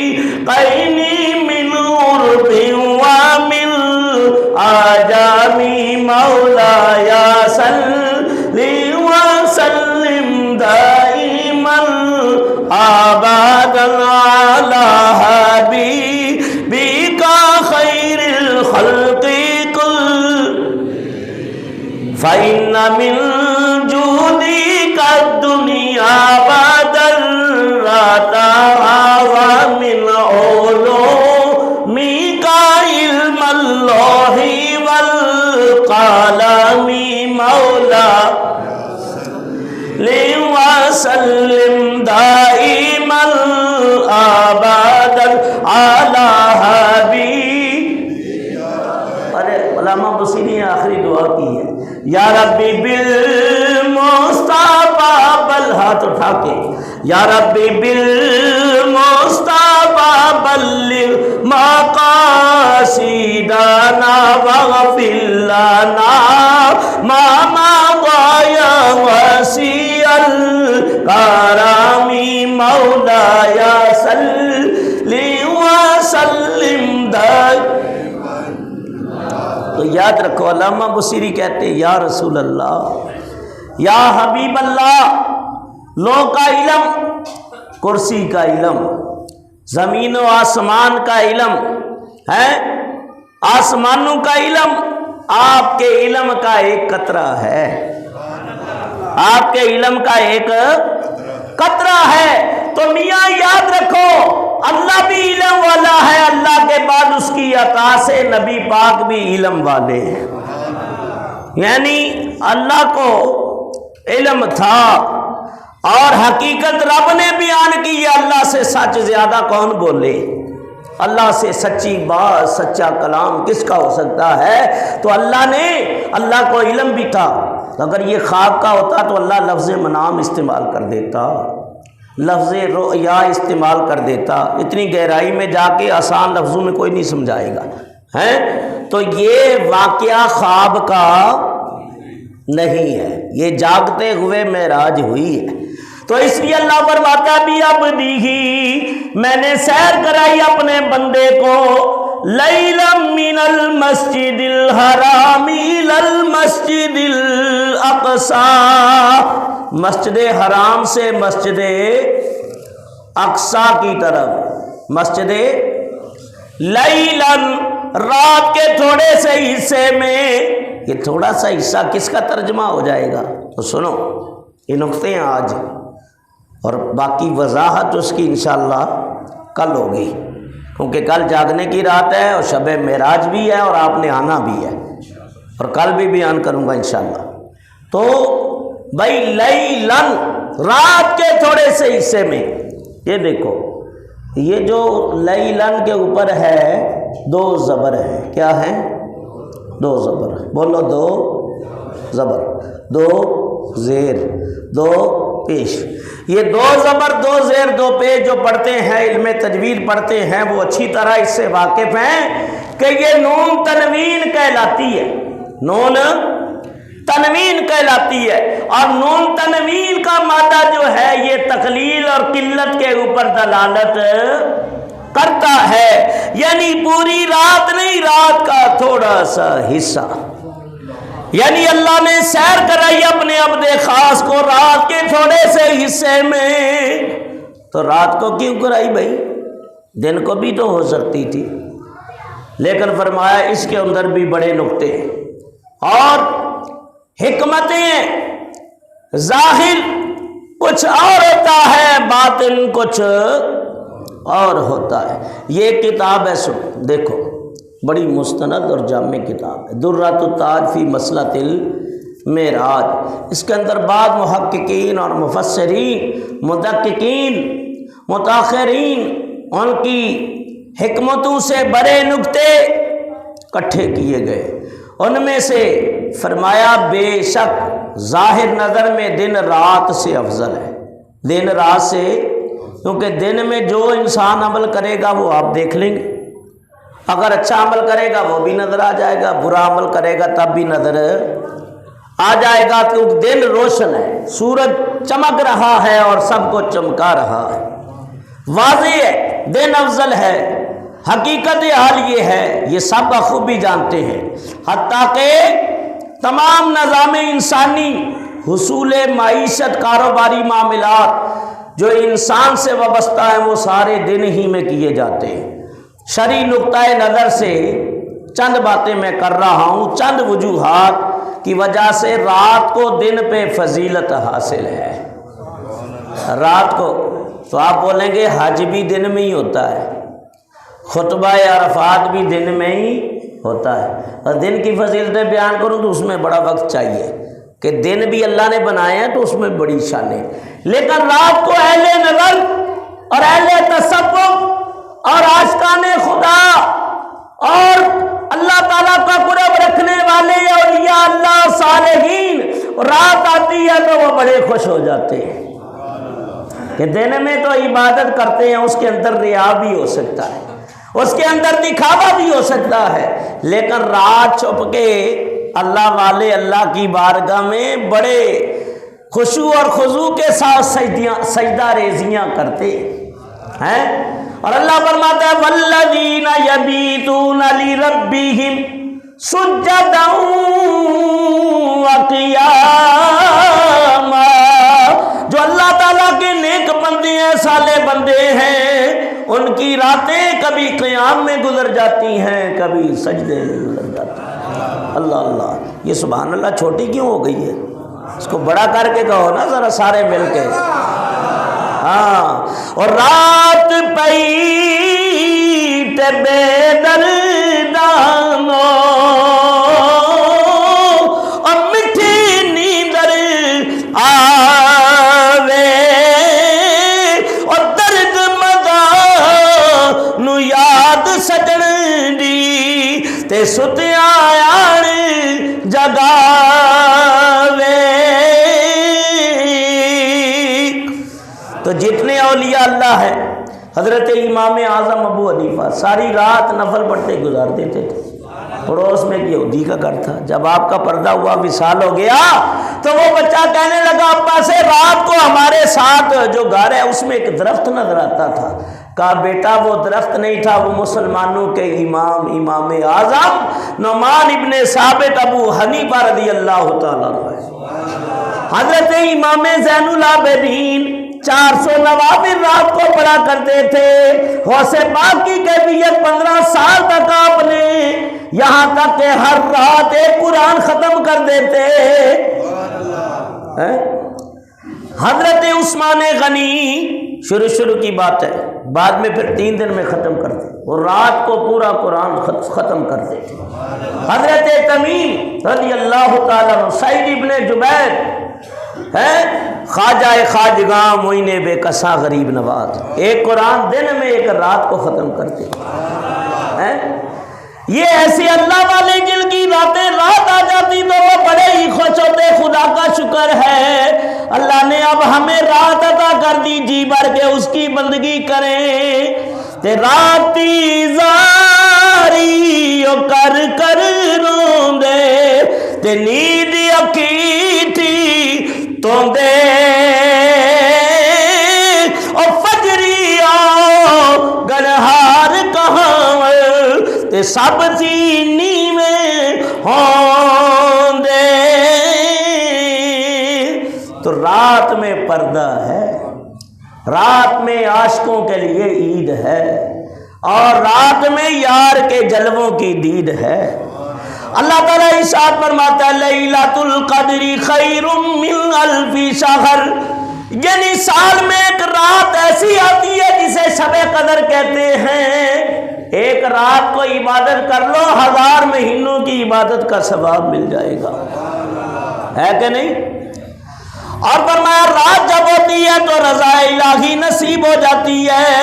من عرب ومن عجم. مولایا صلی وسلم دائما ابدا علی حبیبک خیر الخلق فإن من جودك الدنيا وضرتها ومن علومك علم الله والقلم. مولا وسلم دائما ابدا على حبیب. ارے علامہ بصیری نے آخری دعا کی ہے، یا ربی بالمصطفیٰ بل، ہاتھ اٹھا کے، یا ربی بالمصطفیٰ بلغ مقاصدنا واغفر لنا ما مضى يا وسيع الكرم. مولاي صل وسلم دائما. تو یاد رکھو علامہ بصیری کہتے ہیں یا رسول اللہ، یا حبیب اللہ، لو کا علم، کرسی کا علم، زمین و آسمان کا علم ہے، آسمانوں کا علم آپ کے علم کا ایک قطرہ ہے، آپ کے علم کا ایک قطرہ ہے. تو میاں یاد رکھو اللہ بھی علم والا ہے، اللہ کے بعد اس کی عطا سے نبی پاک بھی علم والے ہیں. یعنی اللہ کو علم تھا اور حقیقت رب نے بیان کی ہے. اللہ سے سچ زیادہ کون بولے؟ اللہ سے سچی بات، سچا کلام کس کا ہو سکتا ہے؟ تو اللہ کو علم بھی تھا. اگر یہ خواب کا ہوتا تو اللہ لفظ منام استعمال کر دیتا، لفظ رؤیا استعمال کر دیتا. اتنی گہرائی میں جا کے آسان لفظوں میں کوئی نہیں سمجھائے گا. تو یہ واقعہ خواب کا نہیں ہے، یہ جاگتے ہوئے معراج ہوئی ہے. تو اس لیے اللہ فرماتا بھی عبدی، میں نے سیر کرائی اپنے بندے کو، لیلا من المسجد الحرام الى المسجد الاقصی، مسجد حرام سے مسجد اقصی کی طرف. مسجد لیلن، رات کے تھوڑے سے حصے میں. یہ تھوڑا سا حصہ کس کا ترجمہ ہو جائے گا؟ تو سنو یہ نقطے ہیں آج، اور باقی وضاحت اس کی انشاءاللہ کل ہوگی. کیونکہ کل جاگنے کی رات ہے اور شب معراج بھی ہے اور آپ نے آنا بھی ہے، اور کل بھی بیان کروں گا انشاءاللہ۔ تو بھائی لیلن، رات کے تھوڑے سے حصے میں، یہ دیکھو یہ جو لیلن کے اوپر ہے دو زبر ہیں، کیا ہے؟ دو زبر، بولو دو زبر، دو زیر، دو پیش۔ یہ دو زبر، دو زیر، دو پیش جو پڑھتے ہیں، علم تجوید پڑھتے ہیں، وہ اچھی طرح اس سے واقف ہیں کہ یہ نون تنوین کہلاتی ہے، نون تنوین کہلاتی ہے، اور نون تنوین کا مادہ جو ہے یہ تقلیل اور قلت کے اوپر دلالت کرتا ہے، یعنی پوری رات نہیں، رات کا تھوڑا سا حصہ۔ یعنی اللہ نے سیر کرائی اپنے عبد خاص کو رات کے تھوڑے سے حصے میں، تو رات کو کیوں کرائی بھائی؟ دن کو بھی تو ہو سکتی تھی، لیکن فرمایا اس کے اندر بھی بڑے نقطے اور حکمتیں، ظاہر کچھ اور ہوتا ہے، باطن کچھ اور ہوتا ہے۔ یہ کتاب ہے، سن دیکھو بڑی مستند اور جامع کتاب ہے، درۃ التاج فی مسئلۃ المعراج۔ اس کے اندر بعض محققین اور مفسرین، مدققین، متاخرین، ان کی حکمتوں سے بڑے نکتے اکٹھے کیے گئے۔ ان میں سے فرمایا بے شک ظاہر نظر میں دن رات سے افضل ہے، دن رات سے، کیونکہ دن میں جو انسان عمل کرے گا وہ آپ دیکھ لیں گے، اگر اچھا عمل کرے گا وہ بھی نظر آ جائے گا، برا عمل کرے گا تب بھی نظر آ جائے گا، کیونکہ دن روشن ہے، سورج چمک رہا ہے اور سب کو چمکا رہا ہے، واضح ہے دن افضل ہے۔ حقیقت حال یہ ہے، یہ سب بخوبی جانتے ہیں، حتیٰ کہ تمام نظام انسانی، حصول معیشت، کاروباری معاملات جو انسان سے وابستہ ہیں وہ سارے دن ہی میں کیے جاتے ہیں۔ شرعی نقطۂ نظر سے چند باتیں میں کر رہا ہوں، چند وجوہات کی وجہ سے رات کو دن پہ فضیلت حاصل ہے۔ رات کو تو آپ بولیں گے حج بھی دن میں ہی ہوتا ہے، خطبہ عرفات بھی دن میں ہی ہوتا ہے، اور دن کی فضیلتیں بیان کروں تو اس میں بڑا وقت چاہیے، کہ دن بھی اللہ نے بنائے ہیں تو اس میں بڑی شان ہے، لیکن رات کو اہل نظر اور اہل تصوف اور عاشقان خدا اور اللہ تعالیٰ کا قرب رکھنے والے اولیاء اللہ صالحین، رات آتی ہے تو وہ بڑے خوش ہو جاتے ہیں کہ دن میں تو عبادت کرتے ہیں، اس کے اندر ریا بھی ہو سکتا ہے، اس کے اندر دکھاوا بھی ہو سکتا ہے، لیکن رات چھپ کے اللہ والے اللہ کی بارگاہ میں بڑے خشوع اور خضوع کے ساتھ سجدہ ریزیاں کرتے ہیں، اور اللہ فرماتا ہے والذین یبیتون لربہم سجدا وقیاما، جو اللہ تعالیٰ کے نیک بندے ہیں، صالح بندے ہیں، ان کی راتیں کبھی قیام میں گزر جاتی ہیں، کبھی سجدے میں گزر جاتی ہیں۔ اللہ اللہ، یہ سبحان اللہ چھوٹی کیوں ہو گئی ہے؟ اس کو بڑا کر کے کہو نا ذرا سارے مل کے۔ ہاں، اور رات پیٹ بے دردانو اور مٹھی نیندر آوے اور درد مدانو یاد سجن دی تے ستیاں آن جگاوے۔ تو جتنے اولیاء اللہ ہیں، حضرت امام اعظم ابو حنیفہ ساری رات نفل پڑھتے گزار دیتے تھے، پڑوس میں ایک یہودی کا گھر تھا، جب آپ کا پردہ ہوا وصال ہو گیا تو وہ بچہ کہنے لگا ابا سے رات کو ہمارے ساتھ جو گھر ہے اس میں ایک درخت نظر آتا تھا، کہا بیٹا وہ درخت نہیں تھا، وہ مسلمانوں کے امام اعظم نعمان ابن ثابت ابو حنیفہ رضی اللہ تعالیٰ عنہ، حضرت امام زین العابدین 400 نوافل رات کو پڑھا کرتے تھے، غوث پاک کی کیفیت 15 سال تک آپ نے، یہاں تک کہ ہر رات ایک قرآن ختم کر دیتے۔ حضرت عثمان غنی شروع کی بات ہے، بعد میں پھر 3 دن میں ختم کر دے، اور رات کو پورا قرآن ختم کر دے۔ حضرت تمیم رضی اللہ تعالیٰ عنہ، سعید ابن جبیر ہے، خواجہ خواجگاں معین بے کساں غریب نواز، ایک قرآن دن میں ایک رات کو ختم کرتے ہیں۔ یہ ایسے اللہ والے جن کی رات آ جاتی تو وہ بڑے ہی خوش ہوتے، خدا کا شکر ہے اللہ نے اب ہمیں رات عطا کر دی، جی بھر کے اس کی بندگی کریں۔ تے راتی زاری کر کر روندے تے نیند اکی تھی تو دے اور فجری آؤ گنہار کہاں تے سب سینی میں ہوں دے۔ تو رات میں پردہ ہے، رات میں عاشقوں کے لیے عید ہے، اور رات میں یار کے جلووں کی دید ہے۔ اللہ تعالیٰ ارشاد فرماتا ہے لیلۃ القدر خیر من الف شہر، یعنی سال میں ایک رات ایسی آتی ہے جسے شب قدر کہتے ہیں، ایک رات کو عبادت کر لو 1000 مہینوں کی عبادت کا ثواب مل جائے گا، ہے کہ نہیں؟ اور فرمایا رات جب ہوتی ہے تو رضا الہی نصیب ہو جاتی ہے،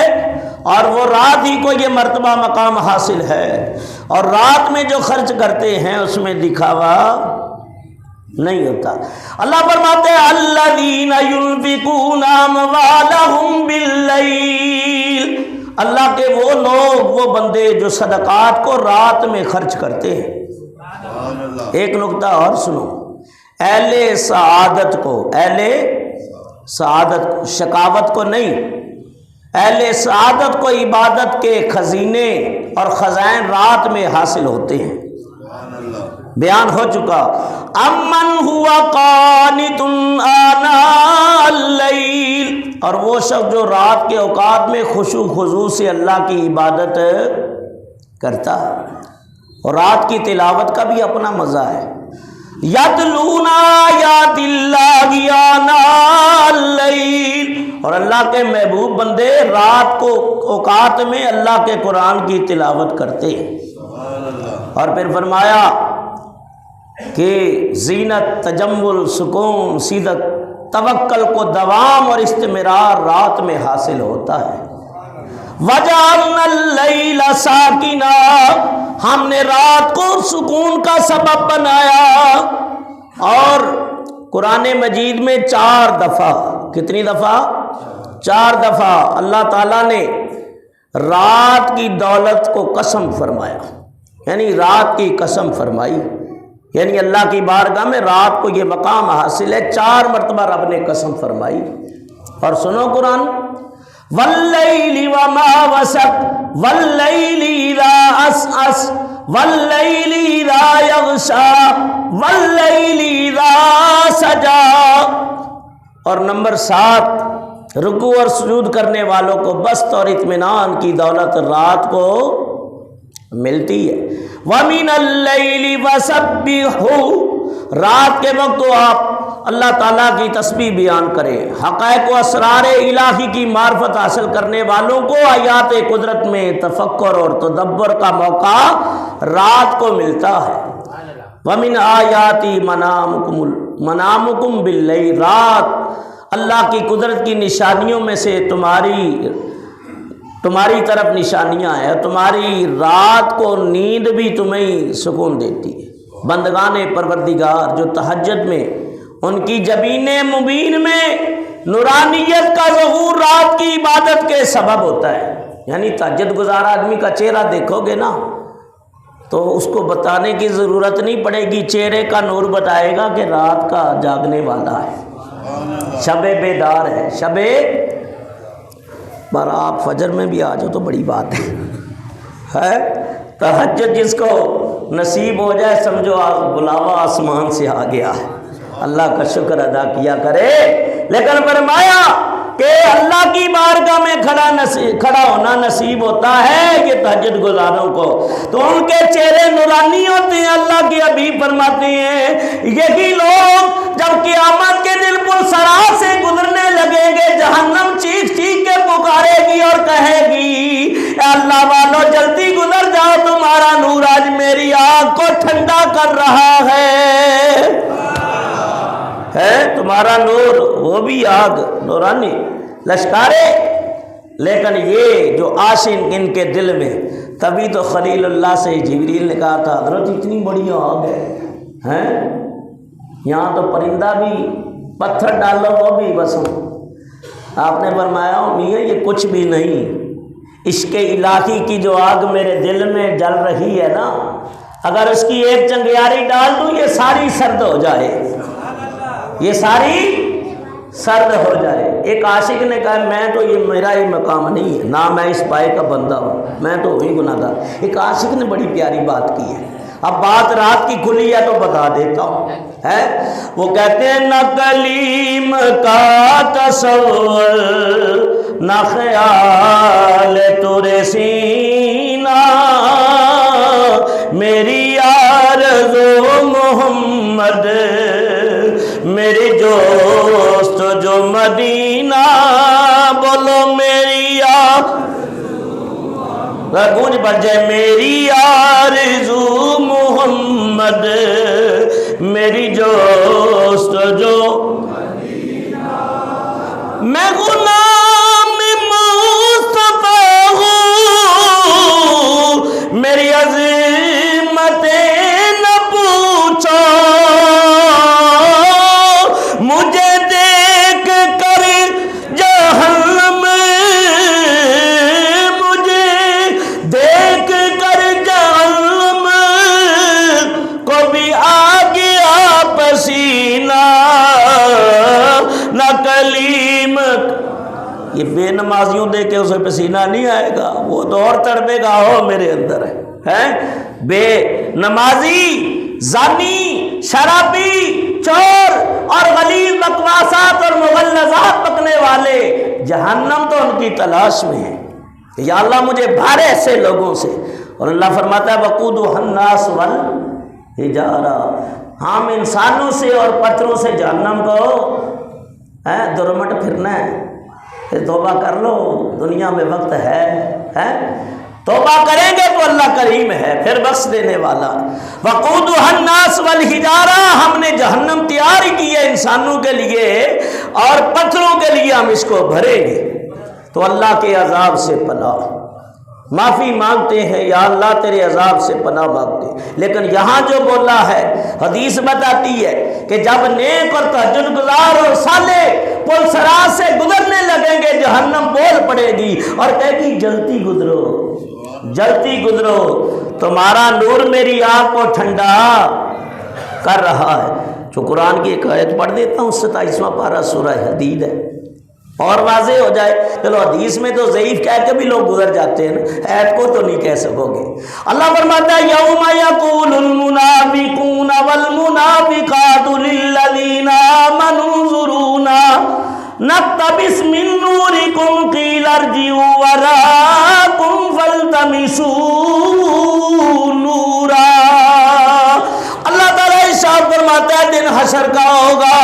اور وہ رات ہی کو یہ مرتبہ مقام حاصل ہے۔ اور رات میں جو خرچ کرتے ہیں اس میں دکھاوا نہیں ہوتا۔ اللہ فرماتے ہیں الذین ینفقون اموالہم باللیل، اللہ کے وہ لوگ، وہ بندے جو صدقات کو رات میں خرچ کرتے ہیں۔ ایک نکتہ اور سنو، اہل سعادت کو، اہل سعادت شقاوت کو نہیں، اہل سعادت کو عبادت کے خزینے اور خزائن رات میں حاصل ہوتے ہیں۔ بیان ہو چکا، امن ہوا قانت آناء اللیل، اور وہ شخص جو رات کے اوقات میں خشوع خضوع سے اللہ کی عبادت کرتا ہے، اور رات کی تلاوت کا بھی اپنا مزہ ہے۔ یتلون آیات اللہ آناء اللیل، اور اللہ کے محبوب بندے رات کو اوقات میں اللہ کے قرآن کی تلاوت کرتے ہیں۔ اور پھر فرمایا کہ زینت، تجمل، سکون، صدق، توکل کو دوام اور استمرار رات میں حاصل ہوتا ہے۔ وَجَعَلْنَا اللَّيْلَ سَاكِنًا، ہم نے رات کو سکون کا سبب بنایا۔ اور قرآن مجید میں 4 دفعہ، کتنی دفعہ؟ 4 دفعہ اللہ تعالیٰ نے رات کی دولت کو قسم فرمایا، یعنی رات کی قسم فرمائی، یعنی اللہ کی بارگاہ میں رات کو یہ مقام حاصل ہے۔ 4 مرتبہ رب نے قسم فرمائی۔ اور سنو قرآن، واللیل وما وسق واللیل اذا عسعس واللیل اذا یغشا واللیل اذا سجا۔ اور نمبر 7، رکوع اور سجود کرنے والوں کو بسط اور اطمینان کی دولت رات کو ملتی ہے۔ وَمِنَ اللَّيْلِ فَسَبِّحُوا، رات کے وقت تو آپ اللہ تعالیٰ کی تسبیح بیان کریں۔ حقائق و اسرار الہی کی معرفت حاصل کرنے والوں کو آیات قدرت میں تفکر اور تدبر کا موقع رات کو ملتا ہے۔ وَمِنْ آیَاتِ مَنَامُكُمْ بِاللَّيْلِ، رات اللہ کی قدرت کی نشانیوں میں سے تمہاری طرف نشانیاں ہیں، تمہاری رات کو نیند بھی تمہیں سکون دیتی ہے۔ بندگان پروردگار جو تہجد میں ان کی جبین مبین میں نورانیت کا ظہور رات کی عبادت کے سبب ہوتا ہے، یعنی تہجد گزار آدمی کا چہرہ دیکھو گے نا تو اس کو بتانے کی ضرورت نہیں پڑے گی، چہرے کا نور بتائے گا کہ رات کا جاگنے والا ہے، شب بیدار ہے، شب پر آپ فجر میں بھی آ جاؤ تو بڑی بات ہے۔ تہجد جس کو نصیب ہو جائے سمجھو بلاوا آسمان سے آ گیا ہے، اللہ کا شکر ادا کیا کرے۔ لیکن فرمایا کہ اللہ کی بارگاہ میں کھڑا ہونا نصیب ہوتا ہے یہ تہجد گزاروں کو، تو ان کے چہرے نورانی ہوتے ہیں۔ اللہ کے حبیب فرماتے ہیں یہی لوگ جب قیامت کے دن پرسرا سے گزرنے لگیں گے، جہنم چیخ چیخ کے تمہارا نور وہ بھی آگ نورانی لشکارے، لیکن یہ جو عاشق ان کے دل میں، تبھی تو خلیل اللہ سے جبریل نے کہا تھا حضرت اتنی بڑی آگ ہے، یہاں تو پرندہ بھی پتھر ڈال لو وہ بھی بس آپ نے فرمایا میاں یہ کچھ بھی نہیں، عشق الہی کی جو آگ میرے دل میں جل رہی ہے نا، اگر اس کی ایک چنگیاری ڈال دوں یہ ساری سرد ہو جائے، یہ ساری سرد ہو جائے۔ ایک عاشق نے کہا میں تو یہ میرا یہ مقام نہیں ہے، نہ میں اس پائے کا بندہ ہوں، میں تو وہی گناہ گار۔ ایک عاشق نے بڑی پیاری بات کی ہے، اب بات رات کی کھلی ہے تو بتا دیتا ہوں، ہے وہ کہتے ہیں نہ کلیم کا تصور نہ خیال تورے سینہ، میری آرزو محمد میری دوست جو مدینہ، بولو میری گونج بڑھ جائے، میری آرزو محمد میری دوست جو مدینہ، میں غلام مصطفیٰ ہوں، میری عظمت نہ پوچھو، مجھے دیکھ کر جہنم، مجھے دیکھ کر جہنم کو بھی آ گیا پسینہ، نہ کلیم، یہ بے نمازیوں دیکھ کے اسے پسینہ نہیں آئے گا، وہ تو اور تڑپے گا، ہو میرے اندر ہے بے نمازی، زانی، شرابی، چور اور غلیظ بکواسات اور مغلظات پکنے والے جہنم تو ان کی تلاش میں ہے، یا اللہ مجھے بھار ایسے لوگوں سے۔ اور اللہ فرماتا ہے وقودها الناس والحجارہ، ہم انسانوں سے اور پتھروں سے جہنم کو درمٹ پھرنا ہے، پھر توبہ کر لو، دنیا میں وقت ہے، توبہ کریں گے تو اللہ کریم ہے پھر بخش دینے والا۔ وقودها الناس والحجارہ، ہم نے جہنم تیار کی ہے انسانوں کے لیے اور پتھروں کے لیے ہم اس کو بھریں گے۔ تو اللہ کے عذاب سے پناہ معافی مانگتے ہیں، یا اللہ تیرے عذاب سے پناہ مانگتے ہیں۔ لیکن یہاں جو بولا ہے حدیث بتاتی ہے کہ جب نیک اور تہجد گزار اور صالح پل صراط سے گزرنے لگیں گے جہنم بول پڑے گی اور کہے گی جلتی گزرو جلتی گزرو، تمہارا نور میری آنکھ کو ٹھنڈا کر رہا ہے۔ جو قرآن کی ایک آیت پڑھ دیتا ہوں، 27واں پارہ سورہ حدید ہے، اور واضح ہو جائے۔ چلو حدیث میں تو ضعیف کہہ کے بھی لوگ گزر جاتے ہیں نا، ایت کو تو نہیں کہہ سکو گے۔ اللہ فرماتا ہے یوم یقول المنافقون والمنافقات للذین آمنوا انظرونا نقتبس من نورکم قیل ارجعوا وراءکم فالتمسوا نورا۔ اللہ تعالیٰ ارشاد فرماتا ہے دن حشر کا ہوگا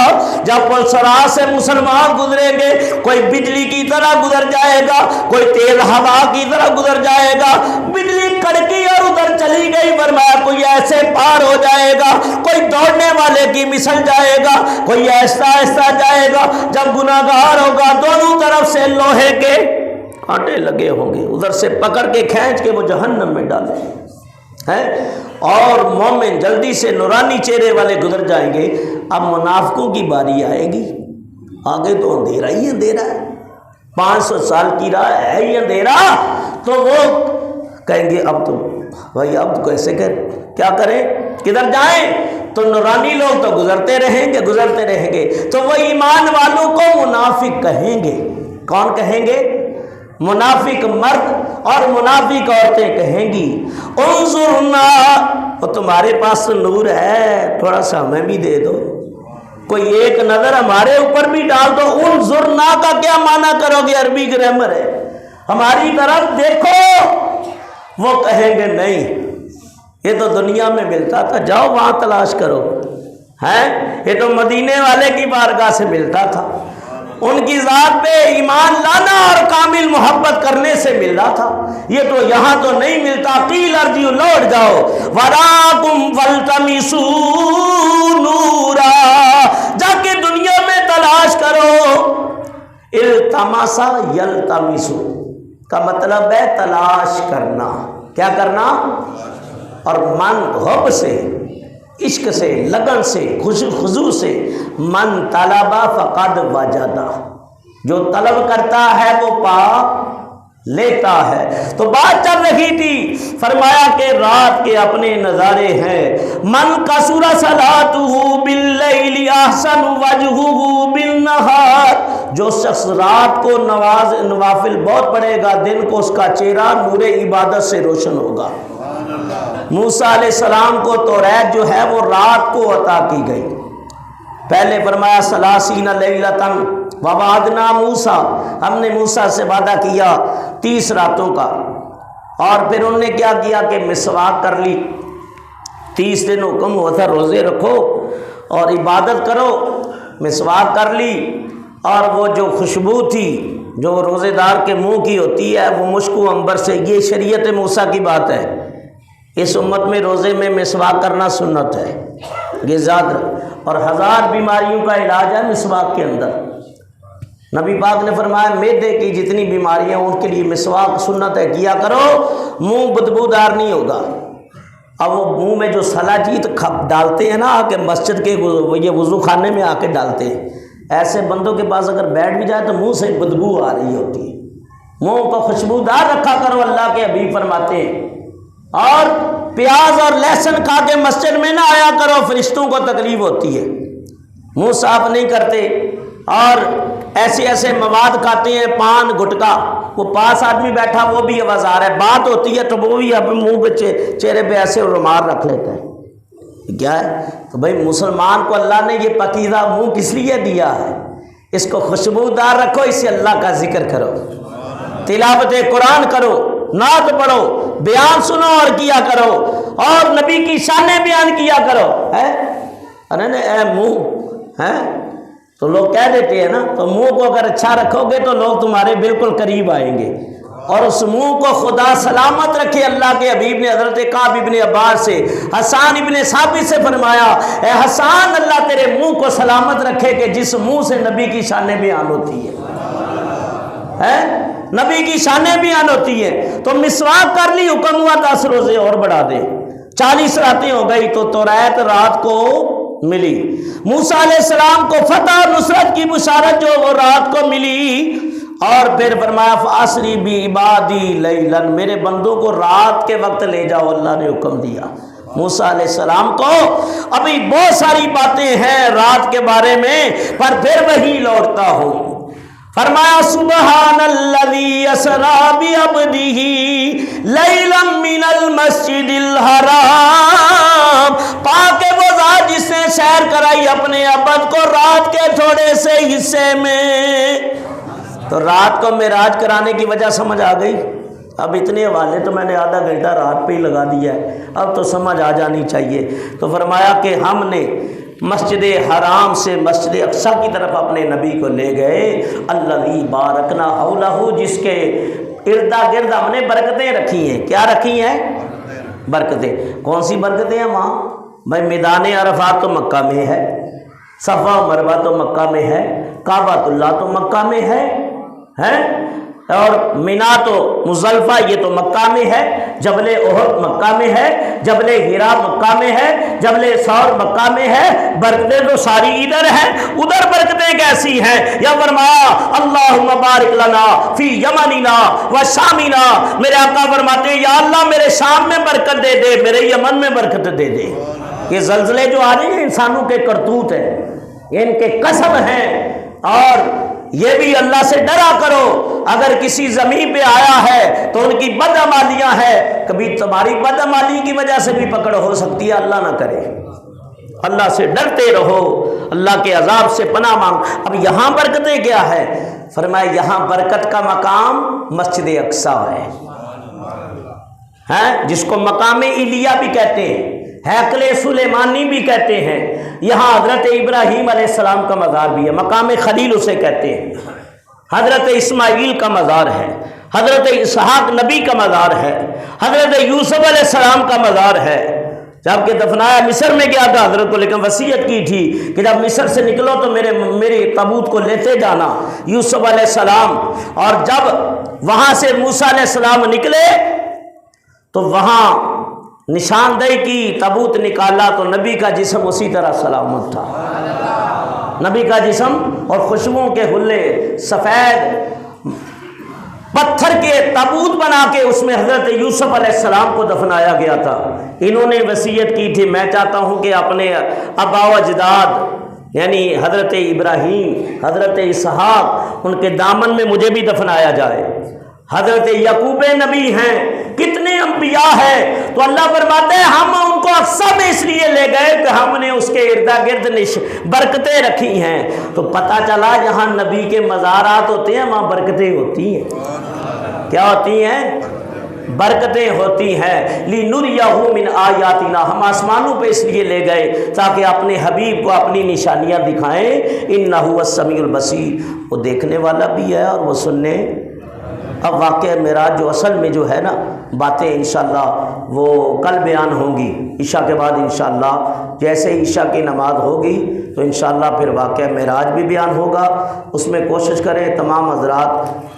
جب پل صراط سے مسلمان گزریں گے، کوئی بجلی کی طرح گزر جائے گا، کوئی تیز ہوا کی طرح گزر جائے گا، بجلی کڑکی اور ادھر چلی گئی، فرمایا کوئی ایسے پار ہو جائے گا، کوئی دوڑنے والے کی مثل جائے گا، کوئی ایسا ایسا جائے گا۔ جب گناہگار ہوگا دونوں طرف سے لوہے کے کانٹے لگے ہوں گے، ادھر سے پکڑ کے کھینچ کے وہ جہنم میں ڈالیں ہے، اور مومن جلدی سے نورانی چہرے والے گزر جائیں گے۔ اب منافقوں کی باری آئے گی، آگے تو اندھیرا ہی اندھیرا ہے، 500 سال کی راہ ہے ہی اندھیرا، تو وہ کہیں گے اب تو بھائی اب تو کیسے کیا کریں، کدھر جائیں؟ تو نورانی لوگ تو گزرتے رہیں گے، تو وہ ایمان والوں کو منافق کہیں گے۔ کون کہیں گے؟ منافق مرد اور منافق عورتیں کہیں گی انظرنا، وہ تمہارے پاس تو نور ہے، تھوڑا سا ہمیں بھی دے دو، کوئی ایک نظر ہمارے اوپر بھی ڈال دو۔ انظرنا کا کیا معنی کرو گے؟ عربی گرامر ہے، ہماری طرف دیکھو۔ وہ کہیں گے نہیں، یہ تو دنیا میں ملتا تھا، جاؤ وہاں تلاش کرو، ہے یہ تو مدینے والے کی بارگاہ سے ملتا تھا، ان کی ذات پہ ایمان لانا اور کامل محبت کرنے سے ملا تھا، یہ تو یہاں تو نہیں ملتا۔ قیل ارجعوا، لوٹ جاؤ، وراکم فالتمسوا نورا، جا کے دنیا التماسا یلتمسو کا مطلب ہے تلاش کرنا، کیا کرنا؟ اور من حب سے، عشق سے، لگن سے، خضوع سے، من طلبا فقد وجدا، جو طلب کرتا ہے وہ پا لیتا ہے۔ تو بات چل رہی تھی، فرمایا کہ رات کے اپنے نظارے ہیں۔ من کثر صلاتہ باللیل احسن وجہہ بالنہار، جو شخص رات کو نوافل بہت پڑھے گا، دن کو اس کا چہرہ نور عبادت سے روشن ہوگا۔ موسیٰ علیہ السلام کو توریت جو ہے وہ رات کو عطا کی گئی۔ پہلے فرمایا سلاسین لیلتن ووعدنا موسیٰ، ہم نے موسیٰ سے وعدہ کیا 30 راتوں کا، اور پھر انہوں نے کیا کیا کہ مسواک کر لی۔ 30 دن حکم ہوا تھا روزے رکھو اور عبادت کرو، مسواک کر لی، اور وہ جو خوشبو تھی جو روزے دار کے منہ کی ہوتی ہے وہ مشک و عنبر سے، یہ شریعت موسیٰ کی بات ہے۔ اس امت میں روزے میں مسواک کرنا سنت ہے، یہ زیادہ، اور 1000 بیماریوں کا علاج ہے مسواک کے اندر۔ نبی پاک نے فرمایا معدے کی جتنی بیماریاں ان کے لیے مسواک سنت ہے، کیا کرو، منہ بدبودار نہیں ہوگا۔ اب وہ منہ میں جو سلاجیت ڈالتے ہیں نا آ کے مسجد کے یہ وضو خانے میں آ کے ڈالتے ہیں، ایسے بندوں کے پاس اگر بیٹھ بھی جائے تو منہ سے بدبو آ رہی ہوتی ہے۔ منہ کو خوشبودار رکھا کرو، اللہ کے حبیب فرماتے ہیں، اور پیاز اور لہسن کھا کے مسجد میں نہ آیا کرو، فرشتوں کو تکلیف ہوتی ہے۔ منہ صاف نہیں کرتے اور ایسے ایسے مواد کھاتے ہیں، پان گٹکا، وہ پاس آدمی بیٹھا وہ بھی آواز آ رہا ہے، بات ہوتی ہے تو وہ بھی اپنے منہ پہ چہرے پہ ایسے رومال رکھ لیتا ہے۔ کیا ہے؟ تو بھائی مسلمان کو اللہ نے یہ پاکیزہ منہ کس لیے دیا ہے؟ اس کو خوشبودار رکھو، اس سے اللہ کا ذکر کرو، تلاوت قرآن کرو، نعت پڑھو، بیان سنو اور کیا کرو، اور نبی کی شانیں بیان کیا کرو۔ ارے اے منہ ہے تو لوگ کہہ دیتے ہیں نا، تو منہ کو اگر اچھا رکھو گے تو لوگ تمہارے بالکل قریب آئیں گے، اور اس منہ کو خدا سلامت رکھے۔ اللہ کے حبیب نے حضرت کعب ابن عباس سے حسان ابن ثابت سے فرمایا، اے حسان اللہ تیرے منہ کو سلامت رکھے کہ جس منہ سے نبی کی شانیں بیان ہوتی ہے، نبی کی شانیں بیان ہوتی ہیں۔ تو مسواک کر لی، حکم ہوا 10 روزے اور بڑھا دے، 40 راتیں ہو گئی تو توریت رات کو ملی۔ موسیٰ علیہ السلام کو فتح اور نصرت کی بشارت جو وہ رات کو ملی، اور پھر فرمایا فاسری بعبادی لیلاً، میرے بندوں کو رات کے وقت لے جاؤ، اللہ نے حکم دیا موسیٰ علیہ السلام کو۔ ابھی بہت ساری باتیں ہیں رات کے بارے میں، پر پھر وہی لوٹتا ہوں۔ فرمایا سبحان الذی اسریٰ بعبدہ لیلا من المسجد الحرام، پاک وہ ذات جس نے سیر کرائی اپنے عبد کو رات کے تھوڑے سے حصے میں۔ تو رات کو معراج کرانے کی وجہ سمجھ آ گئی؟ اب اتنے حوالے تو میں نے آدھا گھنٹہ رات پہ ہی لگا دیا ہے، اب تو سمجھ آ جانی چاہیے۔ تو فرمایا کہ ہم نے مسجد حرام سے مسجد اقصیٰ کی طرف اپنے نبی کو لے گئے، الذی بارکنا حولہ، جس کے اردا گرد ہم نے برکتیں رکھی ہیں۔ کیا رکھی ہیں؟ برکتیں۔ کون سی برکتیں ہیں وہاں؟ بھائی میدان عرفات تو مکہ میں ہے، صفا و مروہ تو مکہ میں ہے، کعبۃ اللہ تو مکہ میں ہے، اور مینا تو مزدلفہ یہ تو مکہ میں ہے، جبل احد مکہ میں ہے، جبل حرا مکہ میں ہے، جبل ثور مکہ میں ہے، برکتیں تو ساری ادھر ہیں، ادھر برکتیں کیسی ہیں؟ یا فرمایا اللہم بارک لنا فی یمننا و شامنا، میرے آقا فرماتے ہیں یا اللہ میرے شام میں برکت دے دے، میرے یمن میں برکت دے دے۔ یہ زلزلے جو آ رہے ہیں انسانوں کے کرتوت ہیں، ان کے کسب ہیں، اور یہ بھی اللہ سے ڈرا کرو، اگر کسی زمین پہ آیا ہے تو ان کی بدعمالیاں ہیں، کبھی تمہاری بدعمالی کی وجہ سے بھی پکڑ ہو سکتی ہے، اللہ نہ کرے۔ اللہ سے ڈرتے رہو، اللہ کے عذاب سے پناہ مانگ۔ اب یہاں برکتیں کیا ہے؟ فرمایا یہاں برکت کا مقام مسجد اقصیٰ ہے، جس کو مقام ایلیا بھی کہتے ہیں، ہیکل سلیمانی بھی کہتے ہیں۔ یہاں حضرت ابراہیم علیہ السلام کا مزار بھی ہے، مقام خلیل اسے کہتے ہیں، حضرت اسماعیل کا مزار ہے، حضرت اسحاق نبی کا مزار ہے، حضرت یوسف علیہ السلام کا مزار ہے، جب کہ دفنایا مصر میں گیا تھا حضرت کو، لیکن وصیت کی تھی کہ جب مصر سے نکلو تو میری تابوت کو لیتے جانا، یوسف علیہ السلام۔ اور جب وہاں سے موسیٰ علیہ السلام نکلے تو وہاں نشاندہی کی، تابوت نکالا تو نبی کا جسم اسی طرح سلامت تھا، نبی کا جسم، اور خوشبوؤں کے حلے، سفید پتھر کے تابوت بنا کے اس میں حضرت یوسف علیہ السلام کو دفنایا گیا تھا۔ انہوں نے وصیت کی تھی میں چاہتا ہوں کہ اپنے آبا و اجداد یعنی حضرت ابراہیم، حضرت اسحاق، ان کے دامن میں مجھے بھی دفنایا جائے۔ حضرت یعقوب نبی ہیں، کتنے انبیاء ہیں، تو اللہ فرماتے ہیں ہم ان کو سب اس لیے لے گئے کہ ہم نے اس کے ارد گرد برکتیں رکھی ہیں۔ تو پتہ چلا جہاں نبی کے مزارات ہوتے ہیں وہاں برکتیں ہوتی ہیں۔ کیا ہوتی ہیں؟ برکتیں ہوتی ہیں۔ لِنُرِيَهُ مِنْ آیاتنا، ہم آسمانوں پہ اس لیے لے گئے تاکہ اپنے حبیب کو اپنی نشانیاں دکھائیں۔ اِنَّهُ السَّمِيعُ الْبَصِيرُ، وہ دیکھنے والا بھی ہے اور وہ سننے۔ اب واقعہ معراج جو اصل میں جو ہے نا باتیں انشاءاللہ وہ کل بیان ہوں گی عشاء کے بعد انشاءاللہ، جیسے عشاء کی نماز ہوگی تو انشاءاللہ پھر واقعہ معراج بھی بیان ہوگا۔ اس میں کوشش کریں تمام حضرات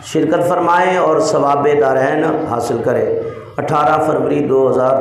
شرکت فرمائیں اور ثواب دارین حاصل کریں۔ 18 فروری 2000